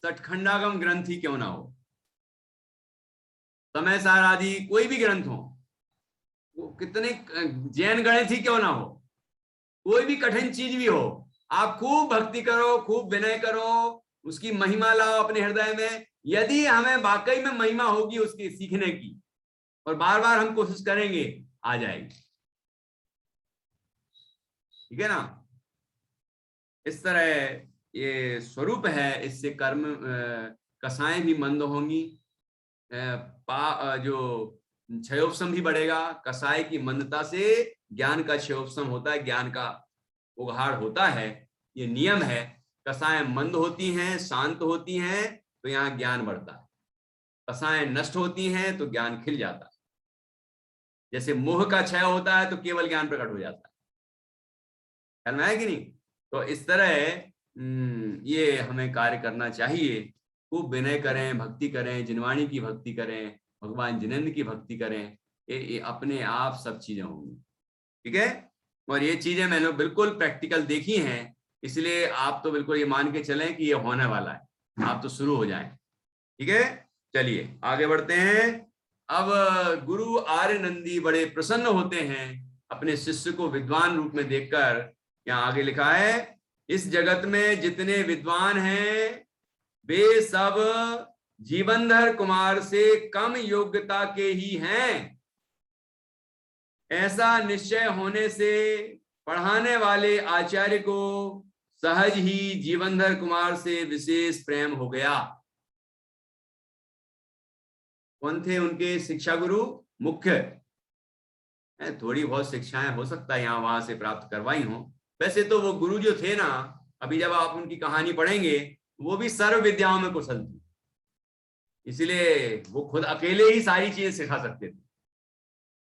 सठखंडागम ग्रंथ ही क्यों ना हो, समय सार आदि कोई भी ग्रंथ हो, वो कितने जैन गणित ही क्यों ना हो, कोई भी कठिन चीज भी हो, आप खूब भक्ति करो, खूब विनय करो, उसकी महिमा लाओ अपने हृदय में। यदि हमें वाकई में महिमा होगी उसकी सीखने की, और बार बार हम कोशिश करेंगे, आ जाएगी। ठीक है ना। इस तरह ये स्वरूप है। इससे कर्म कसाएं भी मंद होंगी, जो क्षयोपशम भी बढ़ेगा। कसाय की मंदता से ज्ञान का क्षयोपशम होता है, ज्ञान का उघाड़ होता है, ये नियम है। कसाएं मंद होती हैं, शांत होती हैं, तो यहाँ ज्ञान बढ़ता है। कसाएं नष्ट होती हैं तो ज्ञान खिल जाता है। जैसे मोह का क्षय होता है तो केवल ज्ञान प्रकट हो जाता है। ख्याल में है कि नहीं। तो इस तरह ये हमें कार्य करना चाहिए। खूब विनय करें, भक्ति करें, जिनवाणी की भक्ति करें, भगवान जिनेंद्र की भक्ति करें, ये अपने आप सब चीजें होंगी। ठीक है। और ये चीजें मैंने बिल्कुल प्रैक्टिकल देखी हैं, इसलिए आप तो बिल्कुल ये मान के चलें कि ये होने वाला है, आप तो शुरू हो जाएं। ठीक है, चलिए आगे बढ़ते हैं। अब गुरु आर्य नंदी बड़े प्रसन्न होते हैं अपने शिष्य को विद्वान रूप में देखकर। यहाँ आगे लिखा है, इस जगत में जितने विद्वान हैं वे सब जीवनधर कुमार से कम योग्यता के ही हैं। ऐसा निश्चय होने से पढ़ाने वाले आचार्य को सहज ही जीवनधर कुमार से विशेष प्रेम हो गया। कौन थे उनके शिक्षा गुरु? मुख्य थोड़ी बहुत शिक्षाएं हो सकता है यहाँ वहां से प्राप्त करवाई हो। वैसे तो वो गुरु जो थे ना, अभी जब आप उनकी कहानी पढ़ेंगे, वो भी सर्व विद्याओं में कुशल थे, इसलिए वो खुद अकेले ही सारी चीजें सिखा सकते थे।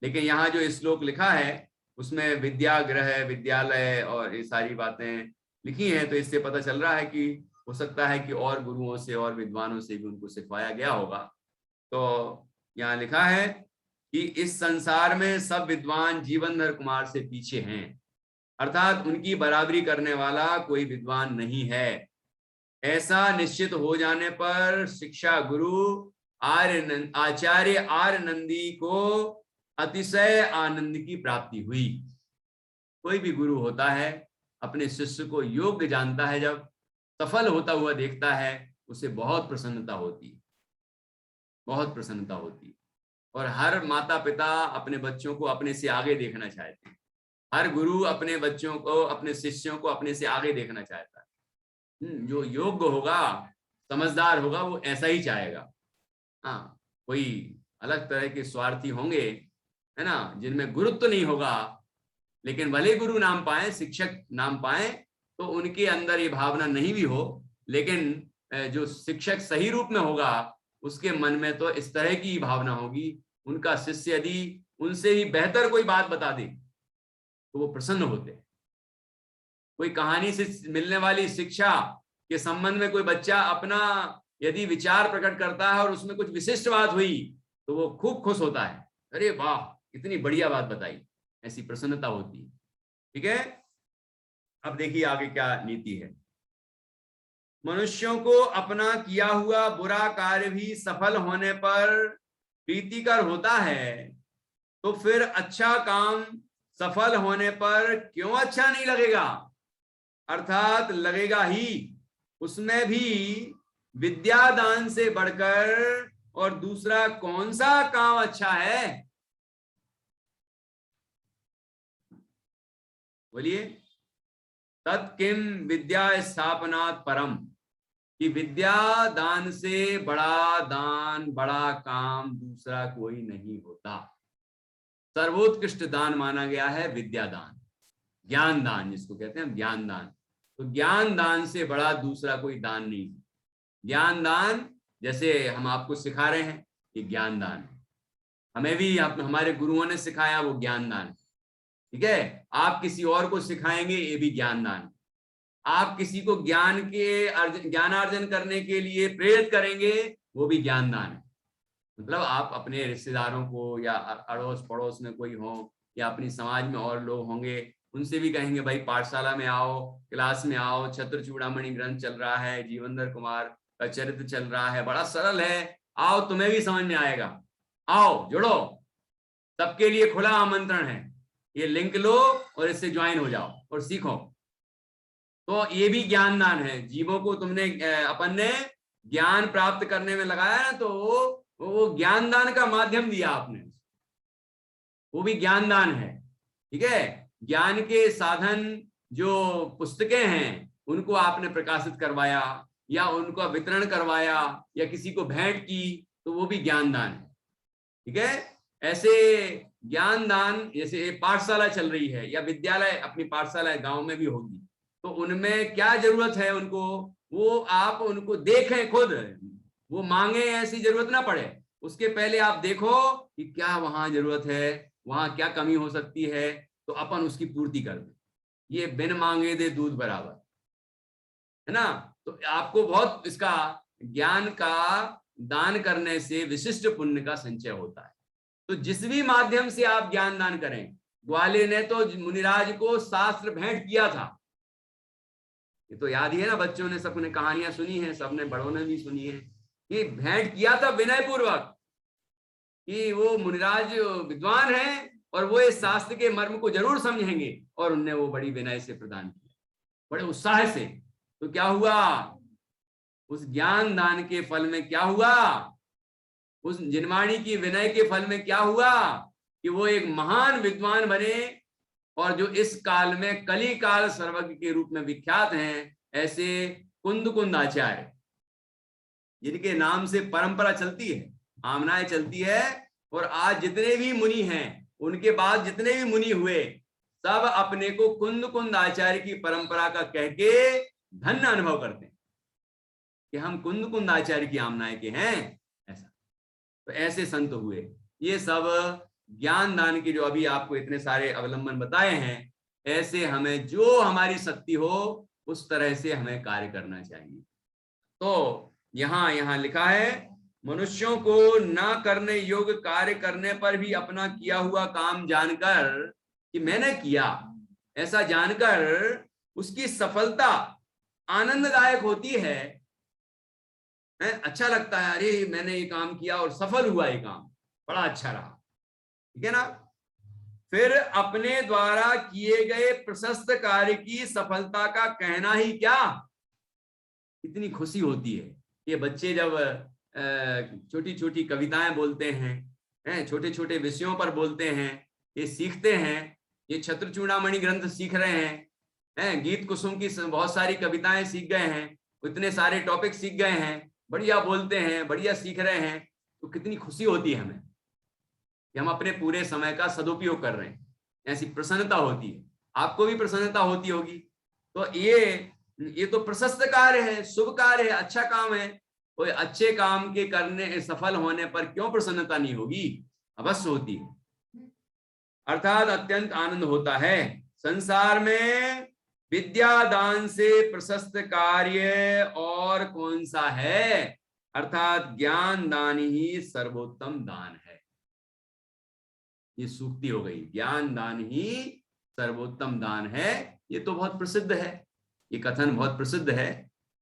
लेकिन यहाँ जो श्लोक लिखा है उसमें विद्याग्रह, विद्यालय और ये सारी बातें लिखी हैं, तो इससे पता चल रहा है कि हो सकता है कि और गुरुओं से और विद्वानों से भी उनको सिखवाया गया होगा। तो यहाँ लिखा है कि इस संसार में सब विद्वान जीवनधर कुमार से पीछे हैं, अर्थात उनकी बराबरी करने वाला कोई विद्वान नहीं है। ऐसा निश्चित हो जाने पर शिक्षा गुरु आचार्य आर्य नंदी को अतिशय आनंद की प्राप्ति हुई। कोई भी गुरु होता है अपने शिष्य को योग्य जानता है, जब सफल होता हुआ देखता है उसे बहुत प्रसन्नता होती है, बहुत प्रसन्नता होती है। और हर माता पिता अपने बच्चों को अपने से आगे देखना चाहते हैं। हर गुरु अपने बच्चों को, अपने शिष्यों को अपने से आगे देखना चाहता है। जो योग्य होगा, समझदार होगा, वो ऐसा ही चाहेगा। हाँ, कोई अलग तरह के स्वार्थी होंगे, है ना, जिनमें गुरुत्व नहीं होगा, लेकिन भले गुरु नाम पाए, शिक्षक नाम पाए, तो उनके अंदर ये भावना नहीं भी हो, लेकिन जो शिक्षक सही रूप में होगा उसके मन में तो इस तरह की भावना होगी। उनका शिष्य यदि उनसे ही बेहतर कोई बात बता दे तो वो प्रसन्न होते हैं। कोई कहानी से मिलने वाली शिक्षा के संबंध में कोई बच्चा अपना यदि विचार प्रकट करता है और उसमें कुछ विशिष्ट बात हुई तो वो खूब खुश होता है, अरे वाह इतनी बढ़िया बात बताई, ऐसी प्रसन्नता होती है। ठीक है, अब देखिए आगे क्या नीति है। मनुष्यों को अपना किया हुआ बुरा कार्य भी सफल होने पर प्रीतिकर होता है, तो फिर अच्छा काम सफल होने पर क्यों अच्छा नहीं लगेगा? अर्थात लगेगा ही। उसमें भी विद्यादान से बढ़कर और दूसरा कौन सा काम अच्छा है? बोलिए। तत्किम विद्या स्थापनात् परम, कि विद्या दान से बड़ा दान, बड़ा काम दूसरा कोई नहीं होता। सर्वोत्कृष्ट दान माना गया है विद्या दान, ज्ञान दान जिसको कहते हैं ज्ञान दान। तो ज्ञान दान से बड़ा दूसरा कोई दान नहीं। ज्ञान दान जैसे हम आपको सिखा रहे हैं, ये ज्ञान दान है। हमें भी हमारे गुरुओं ने सिखाया, वो ज्ञान दान है। ठीक है, आप किसी और को सिखाएंगे, ये भी ज्ञान दान है। आप किसी को ज्ञानार्जन करने के लिए प्रेरित करेंगे, वो भी ज्ञान दान है। मतलब आप अपने रिश्तेदारों को या अड़ोस पड़ोस में कोई हो या अपनी समाज में और लोग होंगे, उनसे भी कहेंगे भाई पाठशाला में आओ, क्लास में आओ, छत्र चूड़ामणि ग्रंथ चल रहा है, जीवनधर कुमार का चरित्र चल रहा है, बड़ा सरल है, आओ तुम्हें भी समझ में आएगा, आओ जुड़ो, सबके लिए खुला आमंत्रण है, ये लिंक लो और इससे ज्वाइन हो जाओ और सीखो। तो ये भी ज्ञान दान है। जीवों को तुमने अपन ने ज्ञान प्राप्त करने में लगाया ना, तो वो ज्ञान दान का माध्यम दिया आपने, वो भी ज्ञान दान है। ठीक है, ज्ञान के साधन जो पुस्तकें हैं उनको आपने प्रकाशित करवाया या उनका वितरण करवाया या किसी को भेंट की, तो वो भी ज्ञान दान है। ठीक है, ऐसे ज्ञान दान, जैसे पाठशाला चल रही है या विद्यालय, अपनी पाठशाला गांव में भी होगी, तो उनमें क्या जरूरत है उनको, वो आप उनको देखें खुद, वो मांगे ऐसी जरूरत ना पड़े। उसके पहले आप देखो कि क्या वहां जरूरत है, वहां क्या कमी हो सकती है, तो अपन उसकी पूर्ति कर दें। ये बिन मांगे दे दूध बराबर है ना। तो आपको बहुत इसका ज्ञान का दान करने से विशिष्ट पुण्य का संचय होता है। तो जिस भी माध्यम से आप ज्ञान दान करें, ग्वालियर ने तो मुनिराज को शास्त्र भेंट किया था, ये तो याद ही है ना, बच्चों ने सबने कहानियां सुनी है, सबने बड़ों ने भी सुनी है कि भेंट किया था विनय पूर्वक, कि वो मुनिराज विद्वान है और वो इस शास्त्र के मर्म को जरूर समझेंगे, और उनने वो बड़ी विनय से प्रदान किया, बड़े उत्साह से। तो क्या हुआ, उस ज्ञान दान के फल में क्या हुआ, उस जिनवाणी की विनय के फल में क्या हुआ कि वो एक महान विद्वान बने, और जो इस काल में कली काल सर्वज्ञ के रूप में विख्यात हैं, ऐसे कुंद आचार्य, जिनके नाम से परंपरा चलती है, आमनाएं चलती है। और आज जितने भी मुनि हैं उनके बाद जितने भी मुनि हुए सब अपने को कुंद कुंद आचार्य की परंपरा का कह के धन्य अनुभव करते हैं कि हम कुंद कुंद आचार्य की आमनाय के हैं। ऐसा तो ऐसे संत हुए। ये सब ज्ञान दान की जो अभी आपको इतने सारे अवलंबन बताए हैं, ऐसे हमें जो हमारी शक्ति हो उस तरह से हमें कार्य करना चाहिए। तो यहां लिखा है, मनुष्यों को न करने योग्य कार्य करने पर भी अपना किया हुआ काम जानकर कि मैंने किया, ऐसा जानकर उसकी सफलता आनंददायक होती है। अच्छा लगता है, अरे मैंने ये काम किया और सफल हुआ, ये काम बड़ा अच्छा रहा, ठीक है ना। फिर अपने द्वारा किए गए प्रशस्त कार्य की सफलता का कहना ही क्या, इतनी खुशी होती है। ये बच्चे जब छोटी छोटी कविताएं बोलते हैं, छोटे छोटे विषयों पर बोलते हैं, ये सीखते हैं, ये छत्र चूड़ामणि ग्रंथ सीख रहे हैं, गीत कुसुम की बहुत सारी कविताएं सीख गए हैं, इतने सारे टॉपिक सीख गए हैं, बढ़िया बोलते हैं, बढ़िया सीख रहे हैं, तो कितनी खुशी होती है हमें कि हम अपने पूरे समय का सदुपयोग कर रहे हैं। ऐसी प्रसन्नता होती है, आपको भी प्रसन्नता होती होगी। तो ये तो प्रशस्त कार्य है, शुभ कार्य है, अच्छा काम है। कोई अच्छे काम के करने सफल होने पर क्यों प्रसन्नता नहीं होगी, अवश्य होती है। अर्थात अत्यंत आनंद होता है। संसार में विद्या दान से प्रशस्त कार्य और कौन सा है, अर्थात ज्ञान दान ही सर्वोत्तम दान है। ये सूक्ति हो गई, ज्ञान दान ही सर्वोत्तम दान है। ये तो बहुत प्रसिद्ध है, ये कथन बहुत प्रसिद्ध है,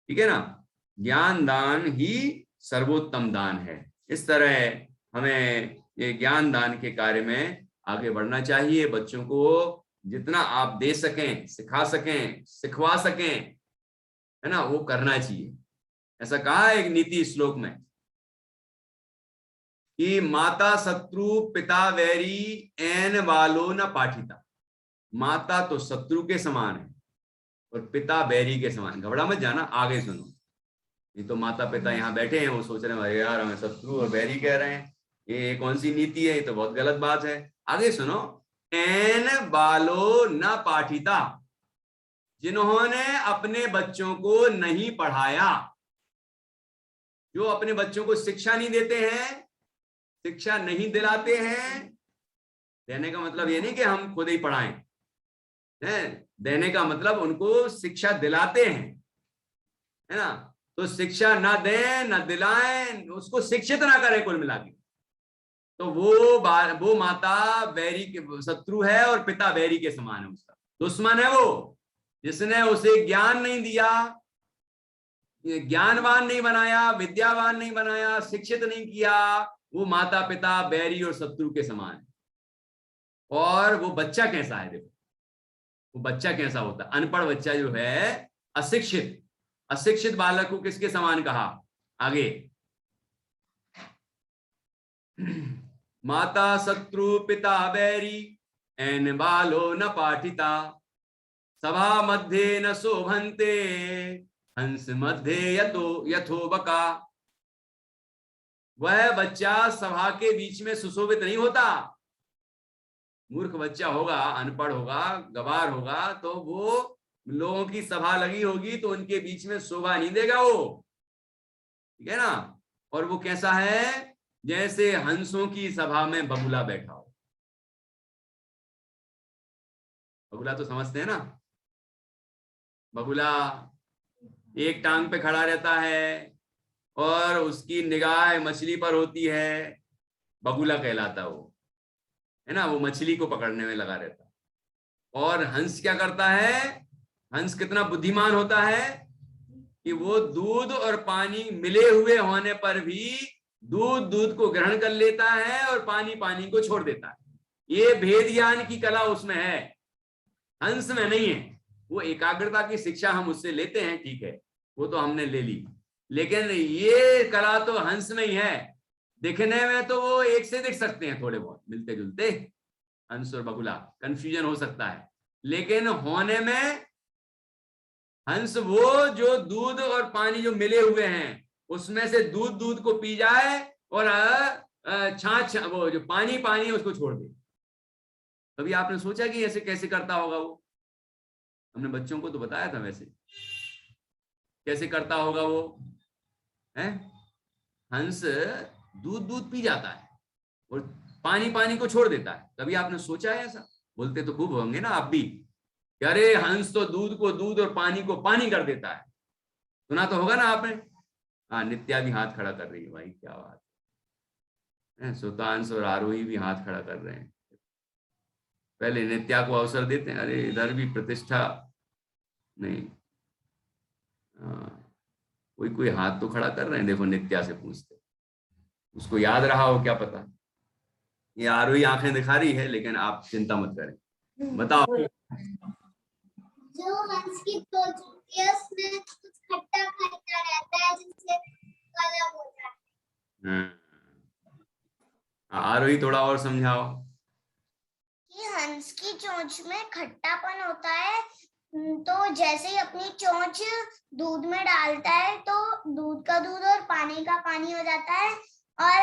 ठीक है ना। ज्ञान दान ही सर्वोत्तम दान है। इस तरह हमें ये ज्ञान दान के कार्य में आगे बढ़ना चाहिए। बच्चों को जितना आप दे सकें, सिखा सकें, सिखवा सकें, है ना, वो करना चाहिए। ऐसा कहा है एक नीति श्लोक में कि माता शत्रु पिता वैरी एन वालो न पाठिता। माता तो शत्रु के समान है और पिता बैरी के समान। घबरा मत जाना, आगे सुनो। ये तो माता पिता यहाँ बैठे हैं, वो सोच रहे हैं यार हमें शत्रु और बैरी कह रहे हैं, ये कौन सी नीति है, ये तो बहुत गलत बात है। आगे सुनो, एन बालो न पाठिता, जिन्होंने अपने बच्चों को नहीं पढ़ाया, जो अपने बच्चों को शिक्षा नहीं देते हैं, शिक्षा नहीं दिलाते हैं। देने का मतलब ये नहीं कि हम खुद ही पढ़ाएं, देने का मतलब उनको शिक्षा दिलाते हैं, है ना। तो शिक्षा ना दें ना दिलाएं, उसको शिक्षित ना करें कुल मिला के, तो वो माता बैरी के शत्रु है और पिता बैरी के समान है, उसका दुश्मन है वो, जिसने उसे ज्ञान नहीं दिया, ज्ञानवान नहीं बनाया, विद्यावान नहीं बनाया, शिक्षित नहीं किया, वो माता पिता बैरी और शत्रु के समान है। और वो बच्चा कैसा है, देखो वो बच्चा कैसा होता है, अनपढ़ बच्चा जो है, अशिक्षित बालक को किसके समान कहा आगे, माता शत्रु पिता बैरी एन बालो न पाठिता, सभा मध्य न शोभन्ते हंस मध्य यथो बका। वह बच्चा सभा के बीच में सुशोभित नहीं होता। मूर्ख बच्चा होगा, अनपढ़ होगा, गवार होगा, तो वो लोगों की सभा लगी होगी तो उनके बीच में शोभा नहीं देगा वो, ठीक है ना। और वो कैसा है, जैसे हंसों की सभा में बगुला बैठा हो। बगुला तो समझते हैं ना, बगुला एक टांग पे खड़ा रहता है और उसकी निगाह मछली पर होती है, बगुला कहलाता वो, है ना। वो मछली को पकड़ने में लगा रहता है। और हंस क्या करता है, हंस कितना बुद्धिमान होता है कि वो दूध और पानी मिले हुए होने पर भी दूध को ग्रहण कर लेता है और पानी को छोड़ देता है। ये भेद ज्ञान की कला उसमें है, हंस में नहीं है। वो एकाग्रता की शिक्षा हम उससे लेते हैं, ठीक है, वो तो हमने ले ली, लेकिन ये कला तो हंस में ही है। दिखने में तो वो एक से दिख सकते हैं, थोड़े बहुत मिलते जुलते, हंस और बगुला, कंफ्यूजन हो सकता है, लेकिन होने में हंस वो जो दूध और पानी जो मिले हुए हैं उसमें से दूध को पी जाए और छाछ वो जो पानी है उसको छोड़ दे, कभी आपने सोचा कि ऐसे कैसे करता होगा वो? हमने बच्चों को तो बताया था वैसे कैसे करता होगा वो है। हंस दूध पी जाता है और पानी को छोड़ देता है। कभी आपने सोचा है ऐसा? बोलते तो खूब होंगे ना आप भी, अरे हंस तो दूध को दूध और पानी को पानी कर देता है। सुना तो होगा ना आपने। हाँ, नित्या भी हाथ खड़ा कर रही है, भाई क्या बात है। सुतांश और आरोही भी हाथ खड़ा कर रहे हैं। पहले नित्या को अवसर देते हैं। अरे इधर भी प्रतिष्ठा नहीं। कोई कोई हाथ तो खड़ा कर रहे हैं, देखो नित्या से पूछते, उसको याद रहा हो क्या पता। ये आरोही आंखें दिखा रही है, लेकिन आप चिंता मत करें। बताओ।
जो हंस की चोंच होती है उसमें कुछ खट्टा खट्टा रहता है जिससे काला हो जाता है।
आरोही थोड़ा और समझाओ।
कि हंस की चोंच में खट्टापन होता है, तो जैसे ही अपनी चोंच दूध में डालता है तो दूध का दूध और पानी का पानी हो जाता है। और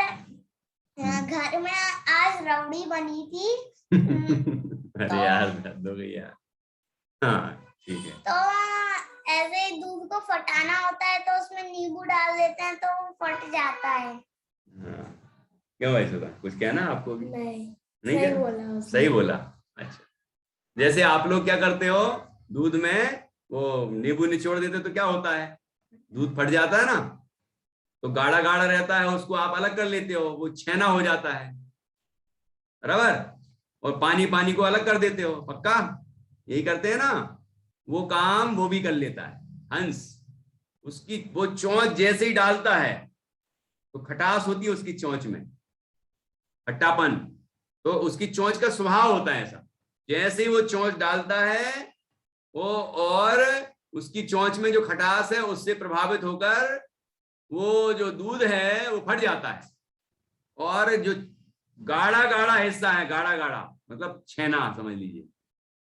घर में आज रबड़ी बनी थी।
अरे यार दर्द हो गई यार। हाँ ठीक है।
तो ऐसे ही दूध को फटाना होता है तो उसमें नींबू डाल देते हैं तो वो फट जाता है।
क्यों भाई सुधा, कुछ कहना आपको भी?
नहीं
सही बोला। सही बोला। अच्छा, जैसे आप लोग क्या करते हो, दूध में वो नींबू निचोड़ देते तो क्या होता है, दूध फट जाता है ना, तो गाढ़ा गाढ़ा रहता है, उसको आप अलग कर लेते हो, वो छेना हो जाता है, बराबर। और पानी को अलग कर देते हो, पक्का यही करते हैं ना। वो काम वो भी कर लेता है हंस। उसकी वो चोंच जैसे ही डालता है तो खटास होती है उसकी चोंच में, खट्टापन। तो उसकी चोंच का स्वभाव होता है ऐसा, जैसे ही वो चोंच डालता है वो, और उसकी चोंच में जो खटास है उससे प्रभावित होकर वो जो दूध है वो फट जाता है। और जो गाढ़ा गाढ़ा हिस्सा है, गाढ़ा गाढ़ा मतलब छेना समझ लीजिए,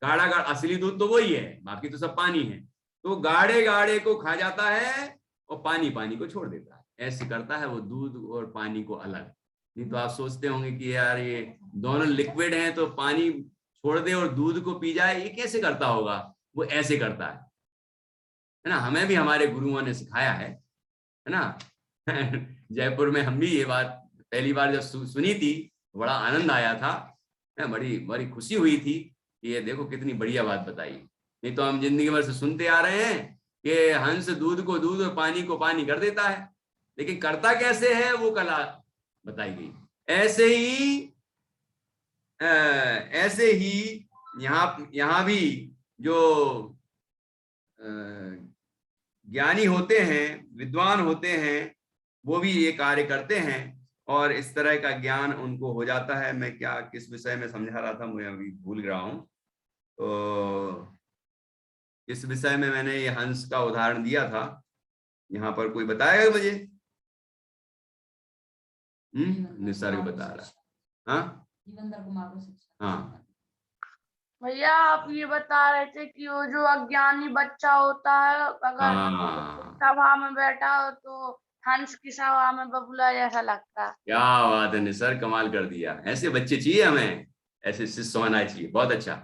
गाढ़ा गाढ़ा असली दूध तो वही है, बाकी तो सब पानी है। तो गाढ़े गाढ़े को खा जाता है और पानी को छोड़ देता है। ऐसे करता है वो दूध और पानी को अलग। नहीं तो आप सोचते होंगे कि यार ये दोनों लिक्विड हैं तो पानी छोड़ दे और दूध को पी जाए, ये कैसे करता होगा? वो ऐसे करता है ना। हमें भी हमारे गुरुओं ने सिखाया है ना। जयपुर में हम भी ये बात पहली बार जब सुनी थी बड़ा आनंद आया था, बड़ी बड़ी खुशी हुई थी कि ये देखो कितनी बढ़िया बात बताई। नहीं तो हम जिंदगी भर से सुनते आ रहे हैं कि हंस दूध को दूध और पानी को पानी कर देता है, लेकिन करता कैसे है वो कला बताई गई। ऐसे ही यहाँ भी जो ज्ञानी होते हैं, विद्वान होते हैं, वो भी ये कार्य करते हैं और इस तरह का ज्ञान उनको हो जाता है। मैं क्या किस विषय में समझा रहा था मुझे अभी भूल रहा हूं। तो इस विषय में मैंने ये हंस का उदाहरण दिया था। यहाँ पर कोई बताएगा मुझे? निसर्ग बता रहा। हाँ हाँ
भैया आप ये बता रहे थे कि वो जो अज्ञानी बच्चा होता है अगर सभा में बैठा हो तो हंस की सभा में बबूला जैसा लगता है।
क्या बात है निसर्ग, कमाल कर दिया। ऐसे बच्चे चाहिए हमें, ऐसे शिष्य होना चाहिए। बहुत अच्छा।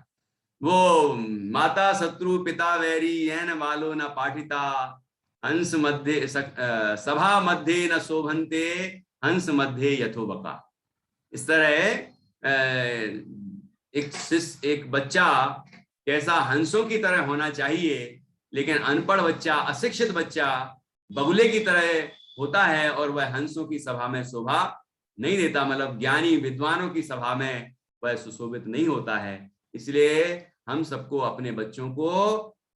वो माता शत्रु पिता वैरी येन मालो न पाठिता, हंस मध्य सभा मध्य न शोभन्ते, हंस मध्य यथो बका। इस तरह एक बच्चा कैसा हंसों की तरह होना चाहिए, लेकिन अनपढ़ बच्चा, अशिक्षित बच्चा बगुले की तरह होता है और वह हंसों की सभा में शोभा नहीं देता, मतलब ज्ञानी विद्वानों की सभा में वह सुशोभित नहीं होता है। इसलिए हम सबको अपने बच्चों को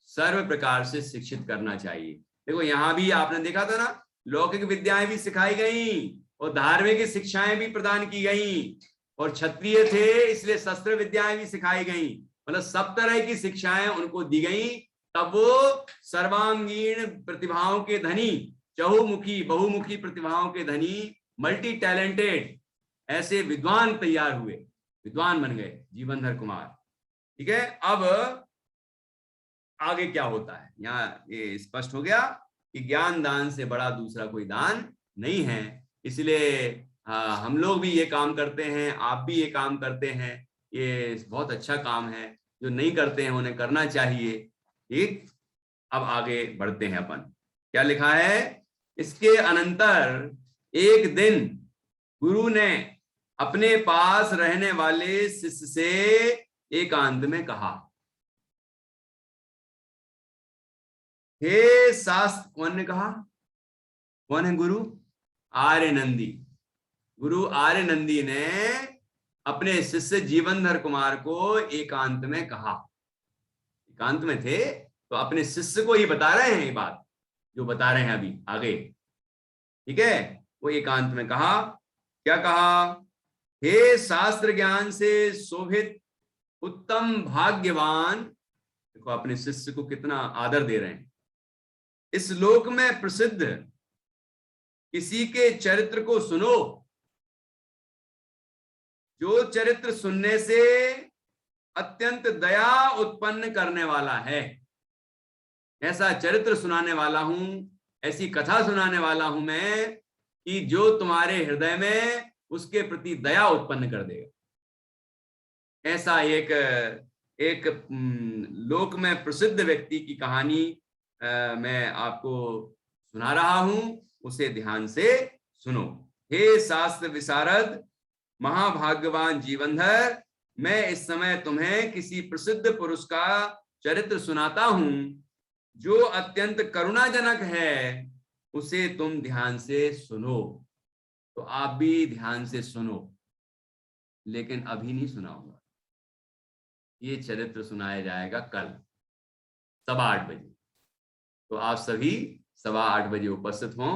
सर्व प्रकार से शिक्षित करना चाहिए। देखो यहाँ भी आपने देखा था ना, लौकिक विद्याएं भी सिखाई गई और धार्मिक शिक्षाएं भी प्रदान की गई, और क्षत्रिय थे इसलिए शस्त्र विद्याएं भी सिखाई गई, मतलब सब तरह की शिक्षाएं उनको दी गई। तब वो सर्वांगीण प्रतिभाओं के धनी, चहुमुखी बहुमुखी प्रतिभाओं के धनी, मल्टी टैलेंटेड ऐसे विद्वान तैयार हुए, विद्वान बन गए जीवनधर कुमार। ठीक है, अब आगे क्या होता है यहाँ ये स्पष्ट हो गया कि ज्ञान दान से बड़ा दूसरा कोई दान नहीं है। इसलिए हम लोग भी ये काम करते हैं, आप भी ये काम करते हैं ये बहुत अच्छा काम है, जो नहीं करते हैं उन्हें करना चाहिए। ठीक, अब आगे बढ़ते हैं अपन। क्या लिखा है? इसके अनंतर एक दिन गुरु ने अपने पास रहने वाले शिष्य से एकांत में कहा, हे शास्त्र, कौन ने कहा? कौन है गुरु? आर्य नंदी। गुरु आर्य नंदी ने अपने शिष्य जीवनधर कुमार को एकांत में कहा। एकांत में थे तो अपने शिष्य को ही बता रहे हैं ये बात जो बता रहे हैं अभी आगे। ठीक है, वो एकांत में कहा। क्या कहा? हे शास्त्र ज्ञान से शोभित उत्तम भाग्यवान, देखो अपने शिष्य को कितना आदर दे रहे हैं। इस लोक में प्रसिद्ध किसी के चरित्र को सुनो, जो चरित्र सुनने से अत्यंत दया उत्पन्न करने वाला है। ऐसा चरित्र सुनाने वाला हूं, ऐसी कथा सुनाने वाला हूं मैं कि जो तुम्हारे हृदय में उसके प्रति दया उत्पन्न कर देगा। ऐसा एक लोक में प्रसिद्ध व्यक्ति की कहानी मैं आपको सुना रहा हूं, उसे ध्यान से सुनो। हे शास्त्र विशारद महाभाग्यवान जीवनधर, मैं इस समय तुम्हें किसी प्रसिद्ध पुरुष का चरित्र सुनाता हूं जो अत्यंत करुणाजनक है, उसे तुम ध्यान से सुनो। तो आप भी ध्यान से सुनो, लेकिन अभी नहीं सुनाऊंगा, ये चरित्र सुनाया जाएगा कल 8:15 बजे। तो आप सभी 8:15 बजे उपस्थित हों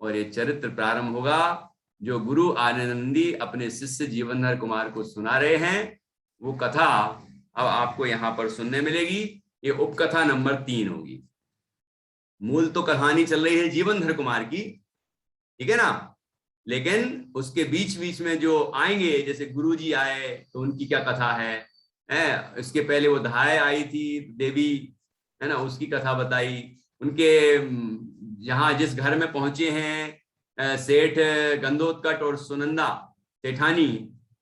और ये चरित्र प्रारंभ होगा जो गुरु आनंदी अपने शिष्य जीवनधर कुमार को सुना रहे हैं। वो कथा अब आपको यहाँ पर सुनने मिलेगी। ये उपकथा नंबर 3 होगी। मूल तो कहानी चल रही है जीवनधर कुमार की, ठीक है ना, लेकिन उसके बीच बीच में जो आएंगे, जैसे गुरुजी आए तो उनकी क्या कथा है, इसके पहले वो धाय आई थी देवी, है ना, उसकी कथा बताई। उनके जहां जिस घर में पहुंचे हैं सेठ गंदोत्कट और सुनंदा सेठानी,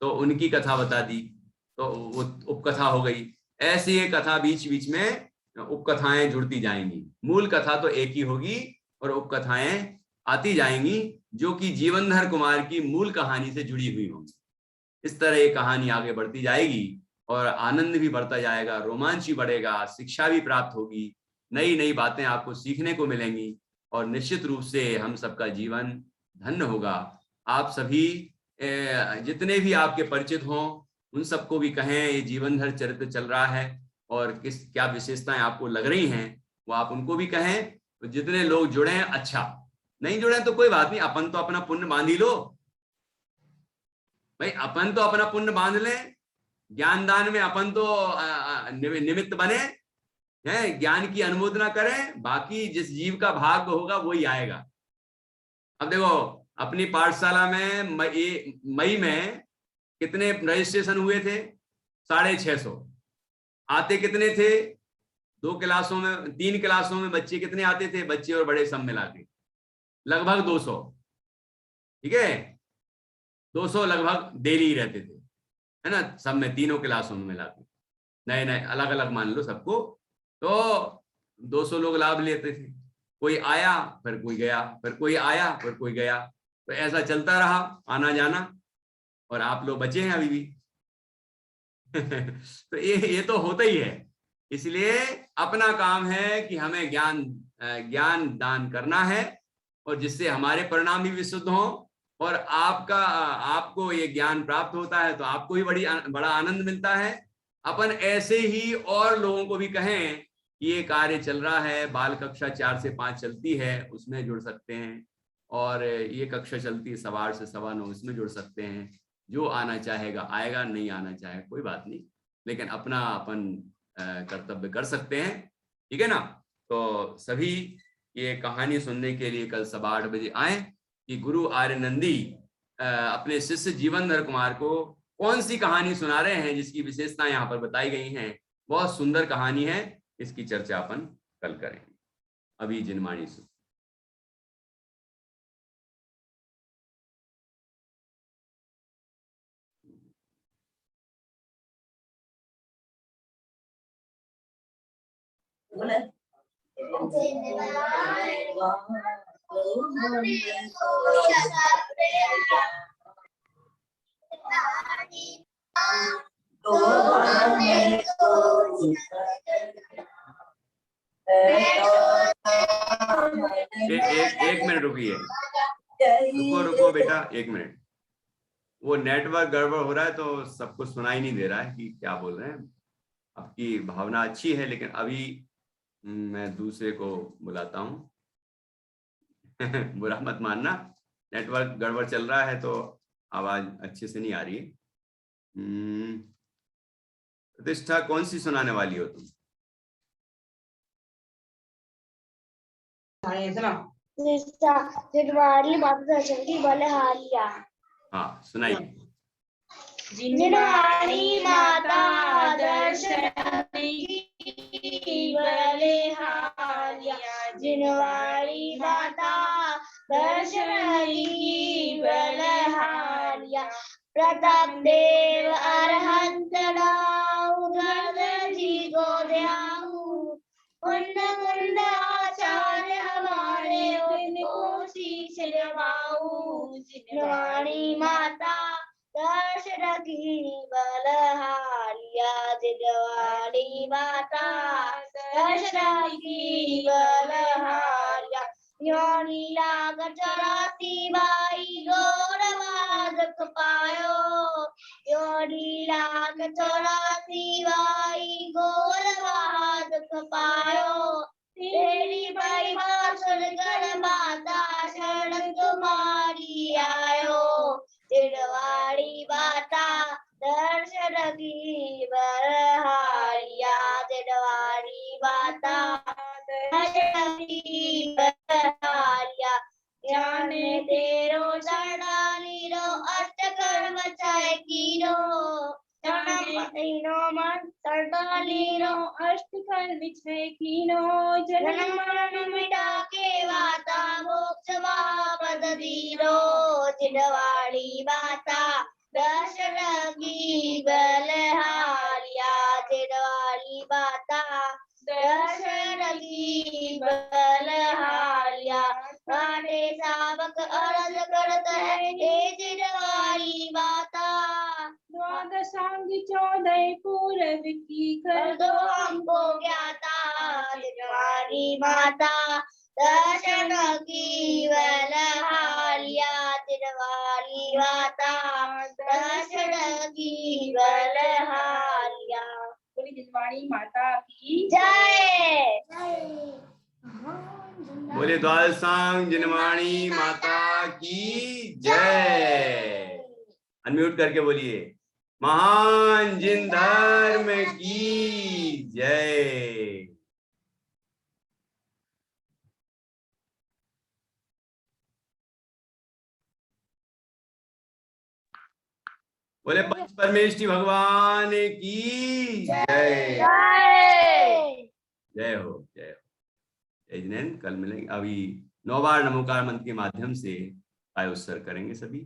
तो उनकी कथा बता दी, तो वो उपकथा हो गई। ऐसी ये कथा बीच बीच में उपकथाएं जुड़ती जाएंगी। मूल कथा तो एक ही होगी और उपकथाएं आती जाएंगी जो कि जीवनधर कुमार की मूल कहानी से जुड़ी हुई होंगी। इस तरह ये कहानी आगे बढ़ती जाएगी और आनंद भी बढ़ता जाएगा, रोमांच भी बढ़ेगा, शिक्षा भी प्राप्त होगी, नई नई बातें आपको सीखने को मिलेंगी और निश्चित रूप से हम सबका जीवन धन्य होगा। आप सभी जितने भी आपके परिचित हों उन सबको भी कहें ये जीवनधर चरित्र चल रहा है और क्या विशेषताएं आपको लग रही हैं वो आप उनको भी कहें। तो जितने लोग जुड़े हैं अच्छा, नहीं जुड़े तो कोई बात नहीं, अपन तो अपना पुण्य बांध ही लो भाई, अपन तो अपना पुण्य बांध लें, ज्ञान दान में अपन तो निमित्त बने हैं, ज्ञान की अनुमोदना करें, बाकी जिस जीव का भाग्य होगा वही आएगा। अब देखो अपनी पाठशाला में मई में कितने रजिस्ट्रेशन हुए थे? 650। आते कितने थे? 2 क्लासों में, 3 क्लासों में बच्चे कितने आते थे? बच्चे और बड़े सब मिला के लगभग 200। ठीक है, 200 लगभग डेली ही रहते थे, है ना, सब में तीनों क्लासों में मिला के, नए नए अलग अलग मान लो सबको, तो 200 लोग लाभ लेते थे। कोई आया फिर कोई गया, फिर कोई आया फिर कोई गया, तो ऐसा चलता रहा आना जाना, और आप लोग बचे हैं अभी भी। तो ये तो होता ही है। इसलिए अपना काम है कि हमें ज्ञान दान करना है और जिससे हमारे परिणाम भी विशुद्ध हों और आपको ये ज्ञान प्राप्त होता है तो आपको भी बड़ा आनंद मिलता है। अपन ऐसे ही और लोगों को भी कहें कि ये कार्य चल रहा है, बाल कक्षा 4 से 5 चलती है, उसमें जुड़ सकते हैं, और ये कक्षा चलती है 8:15 से 9:15, उसमें जुड़ सकते हैं। जो आना चाहेगा आएगा, नहीं आना चाहेगा कोई बात नहीं, लेकिन अपना अपन कर्तव्य कर सकते हैं। ठीक है ना। तो सभी ये कहानी सुनने के लिए कल 8:15 बजे आए कि गुरु आर्यनंदी अपने शिष्य जीवनधर कुमार को कौन सी कहानी सुना रहे हैं जिसकी विशेषताएं यहाँ पर बताई गई हैं। बहुत सुंदर कहानी है, इसकी चर्चा अपन कल करेंगे। अभी जिनवाणी से एक मिनट रुकिए, रुको बेटा, एक मिनट। वो नेटवर्क गड़बड़ हो रहा है तो सबको सुनाई नहीं दे रहा है कि क्या बोल रहे हैं। आपकी भावना अच्छी है, लेकिन अभी मैं दूसरे को बुलाता हूँ। बुरा मत मानना, नेटवर्क गड़बड़ चल रहा है तो आवाज अच्छे से नहीं आ रही है। प्रतिष्ठा, कौन सी सुनाने वाली हो तुम?
जिनवारी माता चंडी बलहारिया।
हाँ, सुनाइए।
जिनवारी माता दर्शन की बलहारिया, जिनवारी माता दर्शन की बलहारिया। प्रताप देव अरहंत नाऊ, धर्म जी को ध्याऊ, कुंड कुंड आचार्य हमारे, उनको शीश नवाऊं। जिनवाणी माता दर्शन की बलहारिया, जिनवाणी माता दर्शन की बलहारिया। यो लीला कर 84 बाई गौरवादक पायो, यो लीला कर 84 बाई गौरवादक पायो। तेरी महिमा सुनकर माता शरण तुम्हारी आयो, जिनवाड़ी माता दर्शन की बलहारिया, जिनवाड़ी माता दर्शन की बलहारिया। ज्ञान तेरो शरणालीरो, अष्ट कर्म चाहे कीरो, तीनो मन शरणालीरो, अष्ट कर्म छह कीनो। जन्म मरण मिटा के वाता, मोक्ष महापद दीरो, जिनवाड़ी माता दर्शन की बलहारिया, जिनवाड़ी माता दर्शन की बलहारिया। राधे सावक अर्ज करत है, हे जिनवाड़ी माता, द्वादशांग 14 पूरब की कर दो हमको ज्ञाता। जिनवाड़ी माता दर्शन की बलहारिया, जिनवाड़ी माता दर्शन की बलहारिया। बोली जिनवाड़ी माता की जय।
बोले द्वादशांग जिनवाणी माता की जय। अनम्यूट करके बोलिए, महान जिन धर्म की जय। बोले पंच परमेष्टि भगवान की जय। जय हो, जय हो। जय जिनेंद्र, कल मिलेंगे। अभी 9 बार नमोकार मंत्र के माध्यम से आय उत्सर्ग करेंगे सभी।